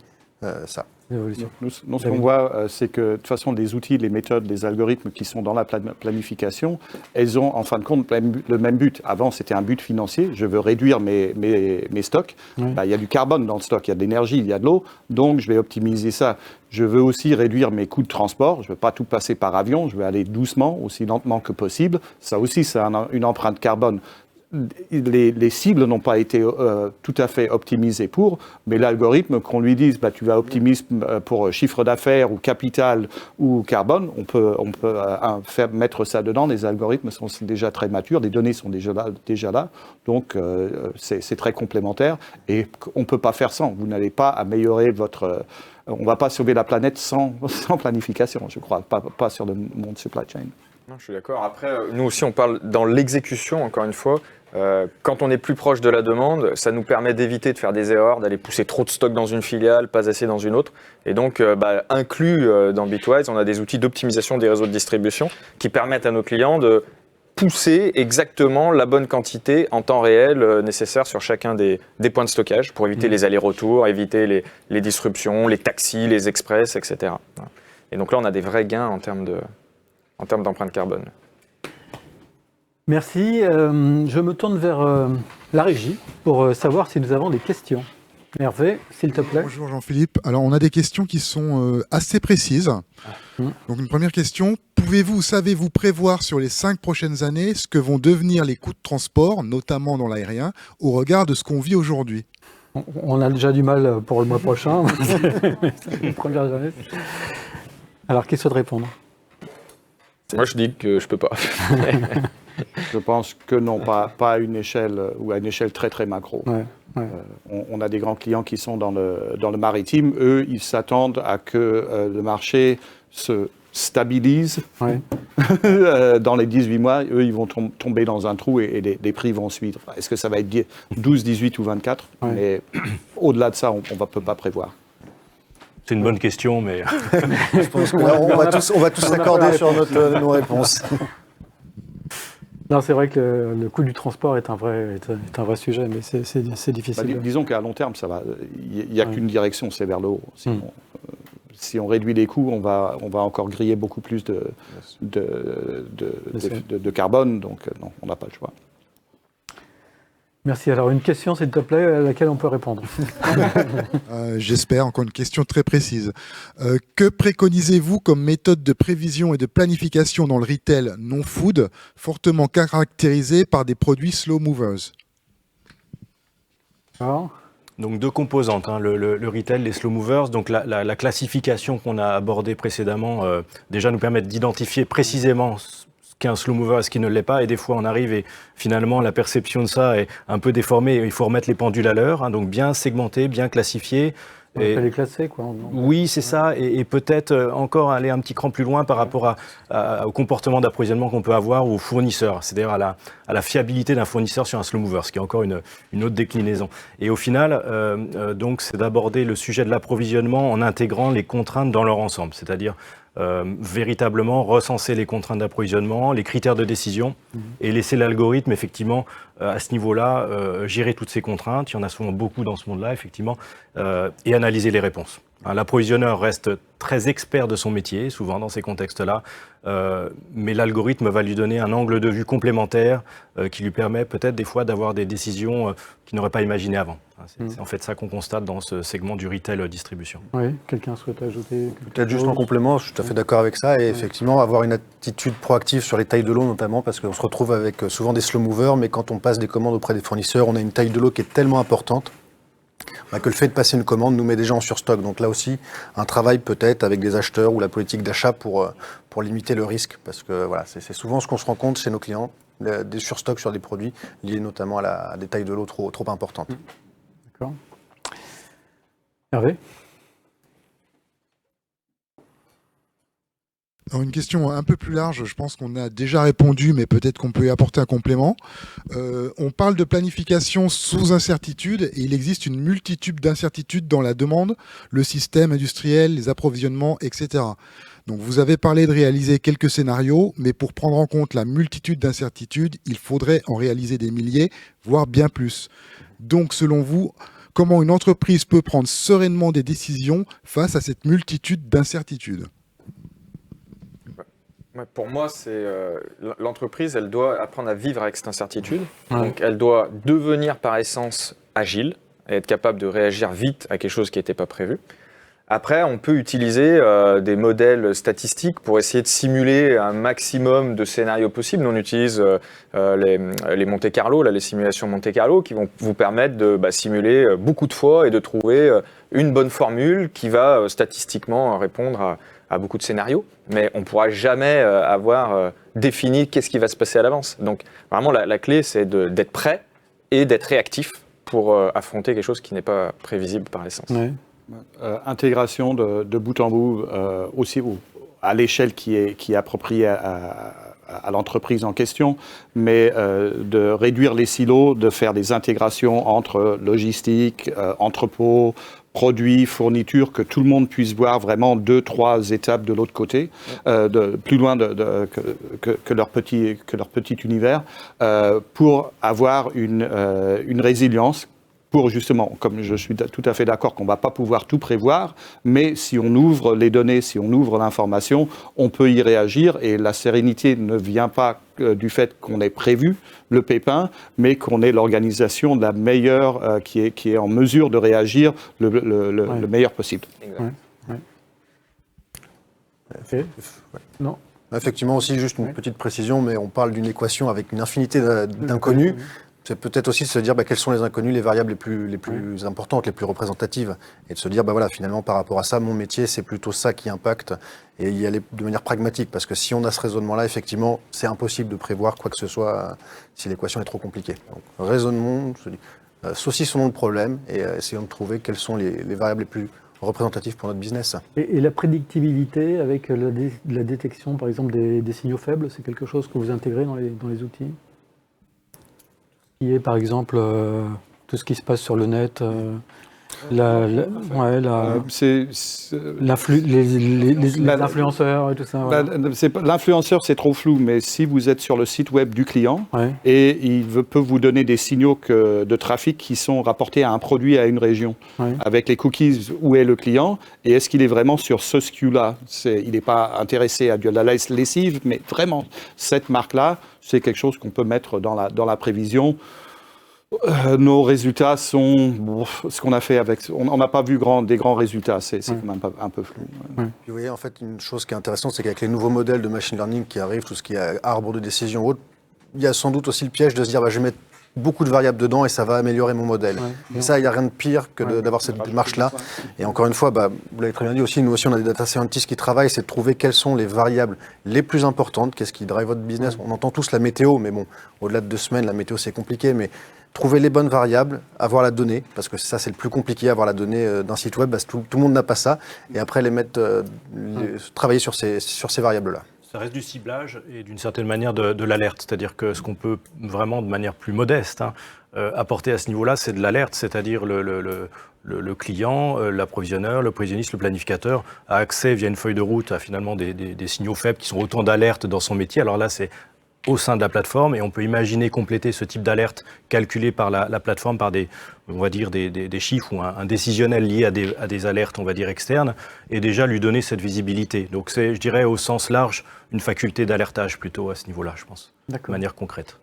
ça. Nous, ce qu'on voit, c'est que de toute façon, les outils, les méthodes, les algorithmes qui sont dans la planification, elles ont en fin de compte le même but. Avant, c'était un but financier. Je veux réduire mes stocks. Il y a du carbone dans le stock, il y a de l'énergie, il y a de l'eau. Donc, je vais optimiser ça. Je veux aussi réduire mes coûts de transport. Je ne veux pas tout passer par avion. Je veux aller doucement, aussi lentement que possible. Ça aussi, c'est une empreinte carbone. Les cibles n'ont pas été tout à fait optimisées mais l'algorithme, qu'on lui dise tu vas optimiser pour chiffre d'affaires ou capital ou carbone, on peut faire mettre ça dedans. Les algorithmes sont déjà très matures, les données sont déjà là, donc c'est très complémentaire et on ne peut pas faire sans. Vous n'allez pas améliorer on ne va pas sauver la planète sans planification, je crois, pas sur le monde supply chain. Non, je suis d'accord. Après, nous aussi, on parle dans l'exécution, encore une fois. Quand on est plus proche de la demande, ça nous permet d'éviter de faire des erreurs, d'aller pousser trop de stock dans une filiale, pas assez dans une autre. Et donc, inclus dans Bitwise, on a des outils d'optimisation des réseaux de distribution qui permettent à nos clients de pousser exactement la bonne quantité en temps réel nécessaire sur chacun des points de stockage pour éviter les allers-retours, éviter les disruptions, les taxis, les express, etc. Et donc là, on a des vrais gains en termes d'empreinte carbone. Merci. Je me tourne vers la régie pour savoir si nous avons des questions. Hervé, s'il te plaît. Bonjour Jean-Philippe. Alors, on a des questions qui sont assez précises. Donc, une première question. Savez-vous prévoir sur les 5 prochaines années ce que vont devenir les coûts de transport, notamment dans l'aérien, au regard de ce qu'on vit aujourd'hui ? On a déjà du mal pour le mois prochain. Première année. Alors, qui souhaite répondre ? Moi, je dis que je peux pas. Je pense que non, pas à une échelle ou à une échelle très très macro. On a des grands clients qui sont dans le maritime. Eux, ils s'attendent à que le marché se stabilise dans les 18 mois. Eux, ils vont tomber dans un trou et les prix vont suivre. Est-ce que ça va être 12, 18 ou 24 ? Mais au-delà de ça, on ne peut pas prévoir. C'est une bonne question, mais... Je pense qu'on va tous s'accorder sur nos réponses. Non, c'est vrai que le coût du transport est un vrai sujet, mais c'est difficile. Disons qu'à long terme, ça va. Il n'y a qu'une direction, c'est vers le haut. Si on réduit les coûts, on va encore griller beaucoup plus de carbone, donc non, on n'a pas le choix. Merci. Alors, une question, s'il te plaît, à laquelle on peut répondre. J'espère, encore une question très précise. Que préconisez-vous comme méthode de prévision et de planification dans le retail non-food, fortement caractérisé par des produits slow movers ? Donc 2 composantes, le retail, les slow movers. Donc la classification qu'on a abordée précédemment déjà nous permet d'identifier précisément ce qu'est un slow mover et ce qui ne l'est pas. Et des fois, on arrive et finalement, la perception de ça est un peu déformée. Il faut remettre les pendules à l'heure, donc bien segmenter, bien classifier. On peut les classer, quoi. Oui, c'est ça. Et peut-être encore aller un petit cran plus loin par rapport au comportement d'approvisionnement qu'on peut avoir ou aux fournisseurs. C'est-à-dire à la fiabilité d'un fournisseur sur un slow mover, ce qui est encore une autre déclinaison. Et au final, donc, c'est d'aborder le sujet de l'approvisionnement en intégrant les contraintes dans leur ensemble. C'est-à-dire véritablement recenser les contraintes d'approvisionnement, les critères de décision et laisser l'algorithme, effectivement, à ce niveau-là, gérer toutes ces contraintes. Il y en a souvent beaucoup dans ce monde-là, effectivement, et analyser les réponses. L'approvisionneur reste très expert de son métier, souvent dans ces contextes-là, mais l'algorithme va lui donner un angle de vue complémentaire qui lui permet peut-être des fois d'avoir des décisions qu'il n'aurait pas imaginées avant. C'est en fait ça qu'on constate dans ce segment du retail distribution. Oui, quelqu'un souhaite ajouter peut-être juste en complément, je suis tout à fait d'accord avec ça, et effectivement avoir une attitude proactive sur les tailles de lot notamment, parce qu'on se retrouve avec souvent des slow movers, mais quand on passe des commandes auprès des fournisseurs, on a une taille de lot qui est tellement importante que le fait de passer une commande nous met déjà en surstock. Donc là aussi, un travail peut-être avec des acheteurs ou la politique d'achat pour limiter le risque. Parce que voilà, c'est souvent ce qu'on se rend compte chez nos clients, des surstocks sur des produits liés notamment à des tailles de l'eau trop importantes. D'accord. Hervé ? Alors une question un peu plus large, je pense qu'on a déjà répondu, mais peut-être qu'on peut y apporter un complément. On parle de planification sous incertitude, et il existe une multitude d'incertitudes dans la demande, le système industriel, les approvisionnements, etc. Donc vous avez parlé de réaliser quelques scénarios, mais pour prendre en compte la multitude d'incertitudes, il faudrait en réaliser des milliers, voire bien plus. Donc selon vous, comment une entreprise peut prendre sereinement des décisions face à cette multitude d'incertitudes. Pour moi, c'est l'entreprise, elle doit apprendre à vivre avec cette incertitude. Donc, elle doit devenir par essence agile et être capable de réagir vite à quelque chose qui n'était pas prévu. Après, on peut utiliser des modèles statistiques pour essayer de simuler un maximum de scénarios possibles. Nous, on utilise les Monte Carlo, les simulations Monte Carlo, qui vont vous permettre de simuler beaucoup de fois et de trouver une bonne formule qui va statistiquement répondre à beaucoup de scénarios. Mais on ne pourra jamais avoir défini qu'est-ce qui va se passer à l'avance. Donc, vraiment, la clé, c'est d'être prêt et d'être réactif pour affronter quelque chose qui n'est pas prévisible par essence. Ouais. Intégration de bout en bout, aussi à l'échelle qui est appropriée à l'entreprise en question, mais de réduire les silos, de faire des intégrations entre logistique, entrepôt, produits, fournitures, que tout le monde puisse voir vraiment 2-3 étapes de l'autre côté, plus loin que leur petit univers, pour avoir une résilience. Pour justement, comme je suis tout à fait d'accord qu'on ne va pas pouvoir tout prévoir, mais si on ouvre les données, si on ouvre l'information, on peut y réagir et la sérénité ne vient pas du fait qu'on ait prévu le pépin, mais qu'on ait l'organisation de la meilleure qui est en mesure de réagir le meilleur possible. Exact. Okay. Non. Effectivement aussi, juste une petite précision, mais on parle d'une équation avec une infinité d'inconnus. C'est peut-être aussi de se dire quels sont les inconnus, les variables les plus importantes, les plus représentatives, et de se dire voilà, finalement par rapport à ça, mon métier c'est plutôt ça qui impacte, et y aller de manière pragmatique, parce que si on a ce raisonnement-là, effectivement, c'est impossible de prévoir quoi que ce soit si l'équation est trop compliquée. Donc raisonnement, saucissons le problème et essayons de trouver quelles sont les variables les plus représentatives pour notre business. Et la prédictibilité avec la détection, par exemple, des signaux faibles, c'est quelque chose que vous intégrez dans les outils ? Qui est par exemple tout ce qui se passe sur le net, les influenceurs et tout ça. Voilà. L'influenceur, c'est trop flou, mais si vous êtes sur le site web du client et il peut vous donner des signaux de trafic qui sont rapportés à un produit, à une région, avec les cookies, où est le client et est-ce qu'il est vraiment sur ce SKU-là. Il n'est pas intéressé à de la lessive, mais vraiment, cette marque-là, c'est quelque chose qu'on peut mettre dans la prévision. Nos résultats sont ce qu'on a fait avec. On n'a pas vu des grands résultats. C'est quand même un peu flou. Puis vous voyez, en fait, une chose qui est intéressante, c'est qu'avec les nouveaux modèles de machine learning qui arrivent, tout ce qui est arbre de décision ou autre, il y a sans doute aussi le piège de se dire je vais mettre beaucoup de variables dedans et ça va améliorer mon modèle. Et ça, il n'y a rien de pire que d'avoir cette démarche-là. Et encore une fois, vous l'avez très bien dit aussi, nous aussi, on a des data scientists qui travaillent, c'est de trouver quelles sont les variables les plus importantes, qu'est-ce qui drive votre business. On entend tous la météo, mais bon, au-delà de 2 semaines, la météo, c'est compliqué, mais trouver les bonnes variables, avoir la donnée, parce que ça, c'est le plus compliqué, avoir la donnée d'un site web, tout le monde n'a pas ça, et après les mettre, travailler sur ces variables-là. Ça reste du ciblage et d'une certaine manière de l'alerte. C'est-à-dire que ce qu'on peut vraiment de manière plus modeste apporter à ce niveau-là, c'est de l'alerte. C'est-à-dire le client, l'approvisionneur, le prévisionniste, le planificateur a accès via une feuille de route à finalement des signaux faibles qui sont autant d'alertes dans son métier. Alors là, c'est au sein de la plateforme et on peut imaginer compléter ce type d'alerte calculé par la plateforme par des chiffres ou un décisionnel lié à des alertes, on va dire, externes et déjà lui donner cette visibilité. Donc c'est, je dirais, au sens large, une faculté d'alertage plutôt à ce niveau-là, je pense, de manière concrète.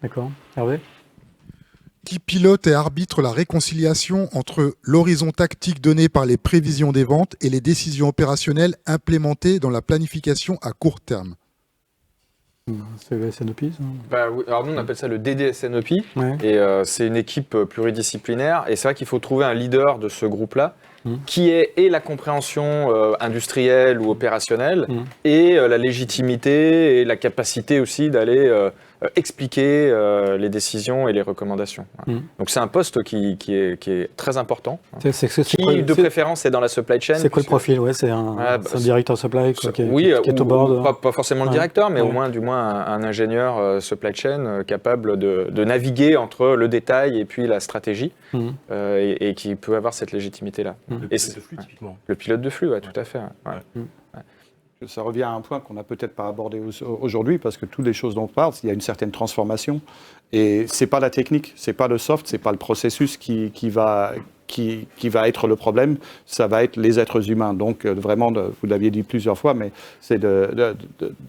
D'accord. Hervé ? Qui pilote et arbitre la réconciliation entre l'horizon tactique donné par les prévisions des ventes et les décisions opérationnelles implémentées dans la planification à court terme ? C'est le SNOP, ça ? Oui. Alors nous, on appelle ça le DDSNOP, et c'est une équipe pluridisciplinaire, et c'est vrai qu'il faut trouver un leader de ce groupe-là, qui ait et la compréhension industrielle ou opérationnelle, et la légitimité et la capacité aussi d'aller expliquer les décisions et les recommandations. Donc c'est un poste qui est très important, qui de préférence est dans la supply chain. C'est quoi le profil ? C'est un directeur supply qui est au board. Pas forcément le directeur, mais au moins un ingénieur supply chain capable de naviguer entre le détail et puis la stratégie, et qui peut avoir cette légitimité-là. Le pilote de flux, typiquement. Le pilote de flux, tout à fait. Ça revient à un point qu'on n'a peut-être pas abordé aujourd'hui, parce que toutes les choses dont on parle, il y a une certaine transformation. Et ce n'est pas la technique, ce n'est pas le soft, ce n'est pas le processus qui va être le problème, ça va être les êtres humains. Donc vraiment, vous l'aviez dit plusieurs fois, mais c'est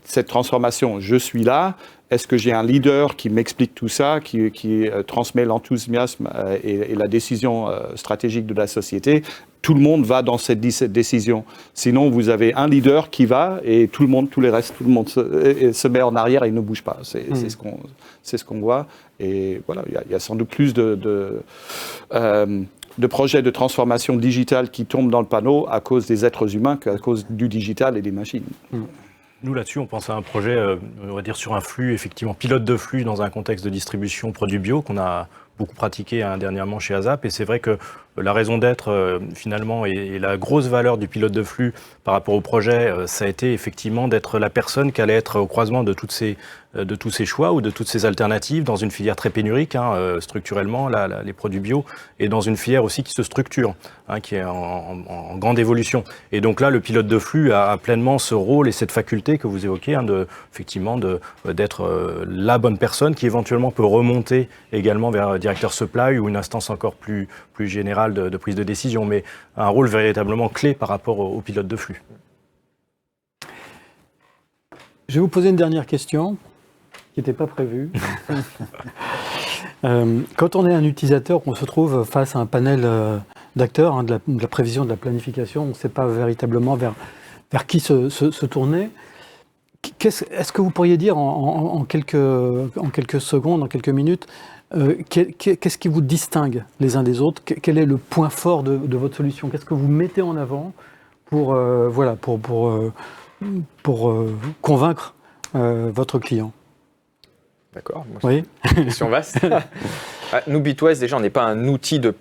cette transformation. Je suis là, est-ce que j'ai un leader qui m'explique tout ça, qui transmet l'enthousiasme et la décision stratégique de la société? Tout le monde va dans cette décision. Sinon, vous avez un leader qui va et tout le monde se met en arrière et ne bouge pas. C'est ce qu'on voit. Et voilà, il y a sans doute plus de projets de transformation digitale qui tombent dans le panneau à cause des êtres humains qu'à cause du digital et des machines. Nous, là-dessus, on pense à un projet, on va dire, sur un flux, effectivement, pilote de flux dans un contexte de distribution produits bio qu'on a beaucoup pratiqué dernièrement chez ASAP. Et c'est vrai que la raison d'être, finalement, et la grosse valeur du pilote de flux par rapport au projet, ça a été effectivement d'être la personne qui allait être au croisement de tous ces choix ou de toutes ces alternatives dans une filière très pénurique, structurellement, les produits bio, et dans une filière aussi qui se structure, qui est en grande évolution. Et donc là, le pilote de flux a pleinement ce rôle et cette faculté que vous évoquez, d'être la bonne personne qui éventuellement peut remonter également vers un directeur supply ou une instance encore plus générale de prise de décision, mais un rôle véritablement clé par rapport au pilote de flux. Je vais vous poser une dernière question qui n'était pas prévue. Quand on est un utilisateur, on se trouve face à un panel d'acteurs, de la prévision, de la planification, on ne sait pas véritablement vers qui se tourner. Est-ce que vous pourriez dire en quelques secondes, en quelques minutes, qu'est-ce qui vous distingue les uns des autres? Quel est le point fort de votre solution? Qu'est-ce que vous mettez en avant pour convaincre votre client? D'accord. Oui. Question vaste. Nous, Bitwise, déjà, on n'est pas un outil de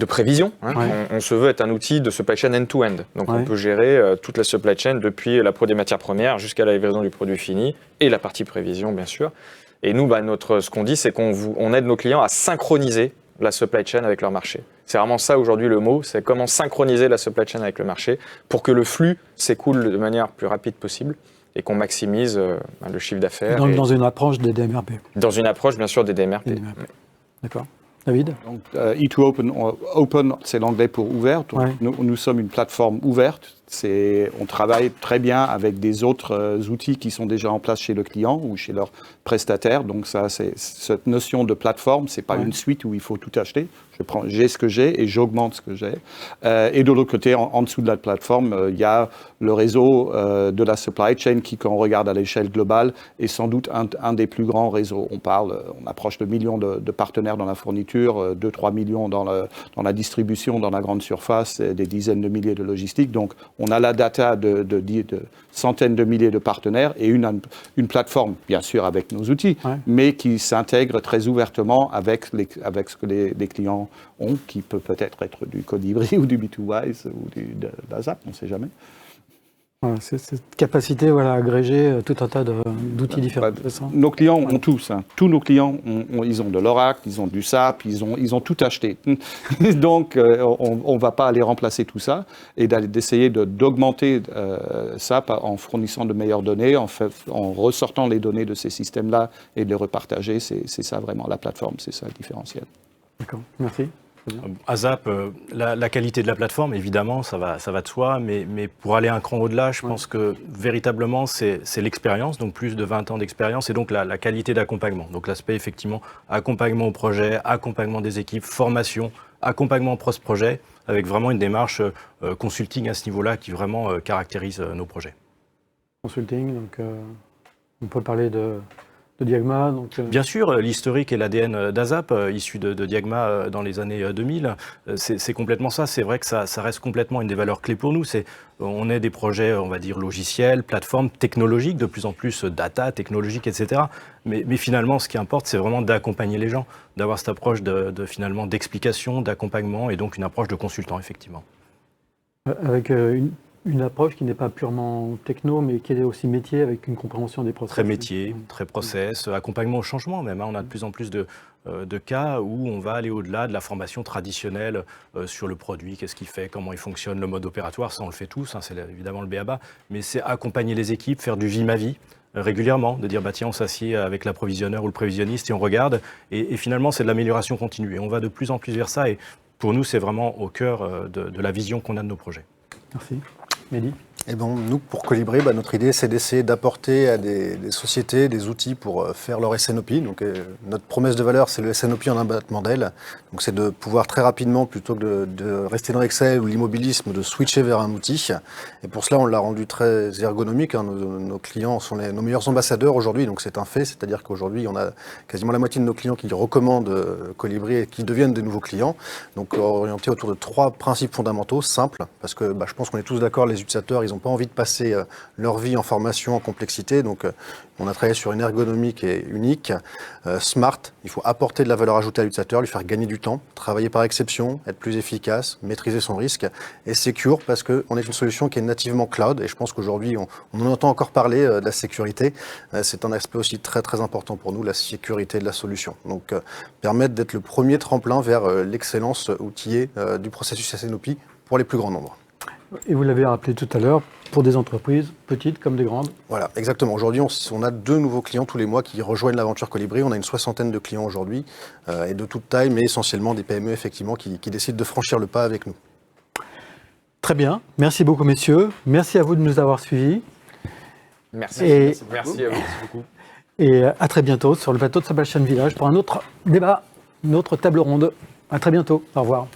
prévision. On se veut être un outil de supply chain end-to-end. Donc, on peut gérer toute la supply chain depuis la pro des matières premières jusqu'à la livraison du produit fini et la partie prévision, bien sûr. Et nous, ce qu'on dit, c'est qu'on aide nos clients à synchroniser la supply chain avec leur marché. C'est vraiment ça aujourd'hui le mot, c'est comment synchroniser la supply chain avec le marché pour que le flux s'écoule de manière plus rapide possible et qu'on maximise le chiffre d'affaires. Dans une approche des DMRP. Dans une approche, bien sûr, des DMRP. D'accord. David? Donc, E2Open, open, c'est l'anglais pour ouvert. Donc, nous sommes une plateforme ouverte. On travaille très bien avec des autres outils qui sont déjà en place chez le client ou chez leur prestataire. Donc ça, cette notion de plateforme, c'est pas une suite où il faut tout acheter. J'ai ce que j'ai et j'augmente ce que j'ai. Et de l'autre côté, en dessous de la plateforme, il y a le réseau de la supply chain qui, quand on regarde à l'échelle globale, est sans doute un des plus grands réseaux. On approche de millions de partenaires dans la fourniture, 2-3 millions dans la distribution, dans la grande surface, des dizaines de milliers de logistiques. Donc, on a la data de centaines de milliers de partenaires et une plateforme, bien sûr, avec nos outils, mais qui s'intègre très ouvertement avec ce que les clients ont, qui peut-être être du Colibri ou du Bitwise ou d'ASAP, on ne sait jamais. Voilà, c'est cette capacité à agréger tout un tas d'outils différents. Nos clients ont tous. Tous nos clients, ils ont de l'Oracle, ils ont du SAP, ils ont tout acheté. Donc, on ne va pas aller remplacer tout ça et d'essayer d'augmenter SAP en fournissant de meilleures données, en ressortant les données de ces systèmes-là et de les repartager. C'est ça vraiment la plateforme, c'est ça le différentiel. D'accord, merci. ASAP, la qualité de la plateforme, évidemment, ça va de soi, mais pour aller un cran au-delà, je pense que véritablement, c'est l'expérience, donc plus de 20 ans d'expérience, et donc la qualité d'accompagnement. Donc l'aspect, effectivement, accompagnement au projet, accompagnement des équipes, formation, accompagnement post-projet, avec vraiment une démarche consulting à ce niveau-là qui vraiment caractérise nos projets. Consulting, donc on peut parler de Diagma. Bien sûr, l'historique et l'ADN d'ASAP, issu de Diagma dans les années 2000, c'est complètement ça. C'est vrai que ça reste complètement une des valeurs clés pour nous. On est des projets, on va dire, logiciels, plateformes technologiques, de plus en plus data, technologiques, etc. Mais finalement, ce qui importe, c'est vraiment d'accompagner les gens, d'avoir cette approche finalement d'explication, d'accompagnement et donc une approche de consultant, effectivement. Avec une une approche qui n'est pas purement techno, mais qui est aussi métier avec une compréhension des process. Très métier, très process, accompagnement au changement même. On a de plus en plus de cas où on va aller au-delà de la formation traditionnelle sur le produit, qu'est-ce qu'il fait, comment il fonctionne, le mode opératoire, ça on le fait tous, c'est évidemment le b.a.-ba, mais c'est accompagner les équipes, faire du vie-ma-vie régulièrement, de dire bah tiens on s'assied avec l'approvisionneur ou le prévisionniste et on regarde, et finalement c'est de l'amélioration continue, et on va de plus en plus vers ça, et pour nous c'est vraiment au cœur de la vision qu'on a de nos projets. Merci. Mehdi? Et bon, nous, pour Colibri, notre idée, c'est d'essayer d'apporter à des sociétés des outils pour faire leur SNOP. Donc, notre promesse de valeur, c'est le SNOP en un battement d'aile. Donc, c'est de pouvoir très rapidement, plutôt que de rester dans Excel ou l'immobilisme, de switcher vers un outil. Et pour cela, on l'a rendu très ergonomique. Nos clients sont nos meilleurs ambassadeurs aujourd'hui, donc c'est un fait. C'est-à-dire qu'aujourd'hui, on a quasiment la moitié de nos clients qui recommandent Colibri et qui deviennent des nouveaux clients. Donc, orientés autour de 3 principes fondamentaux, simples, parce que je pense qu'on est tous d'accord, les utilisateurs, ils n'ont pas envie de passer leur vie en formation, en complexité. Donc, on a travaillé sur une ergonomie qui est unique. Smart, il faut apporter de la valeur ajoutée à l'utilisateur, lui faire gagner du temps, travailler par exception, être plus efficace, maîtriser son risque. Et Secure, parce qu'on est une solution qui est nativement cloud. Et je pense qu'aujourd'hui, on en entend encore parler de la sécurité. C'est un aspect aussi très, très important pour nous, la sécurité de la solution. Donc, permettre d'être le premier tremplin vers l'excellence outillée du processus SNOP pour les plus grands nombres. Et vous l'avez rappelé tout à l'heure, pour des entreprises petites comme des grandes. Voilà, exactement. Aujourd'hui, on a 2 nouveaux clients tous les mois qui rejoignent l'aventure Colibri. On a une 60aine de clients aujourd'hui, et de toute taille, mais essentiellement des PME, effectivement, qui décident de franchir le pas avec nous. Très bien. Merci beaucoup, messieurs. Merci à vous de nous avoir suivis. Merci. Et- Merci à vous beaucoup. Et à très bientôt sur le plateau de Supply Chain Village pour un autre débat, une autre table ronde. À très bientôt. Au revoir.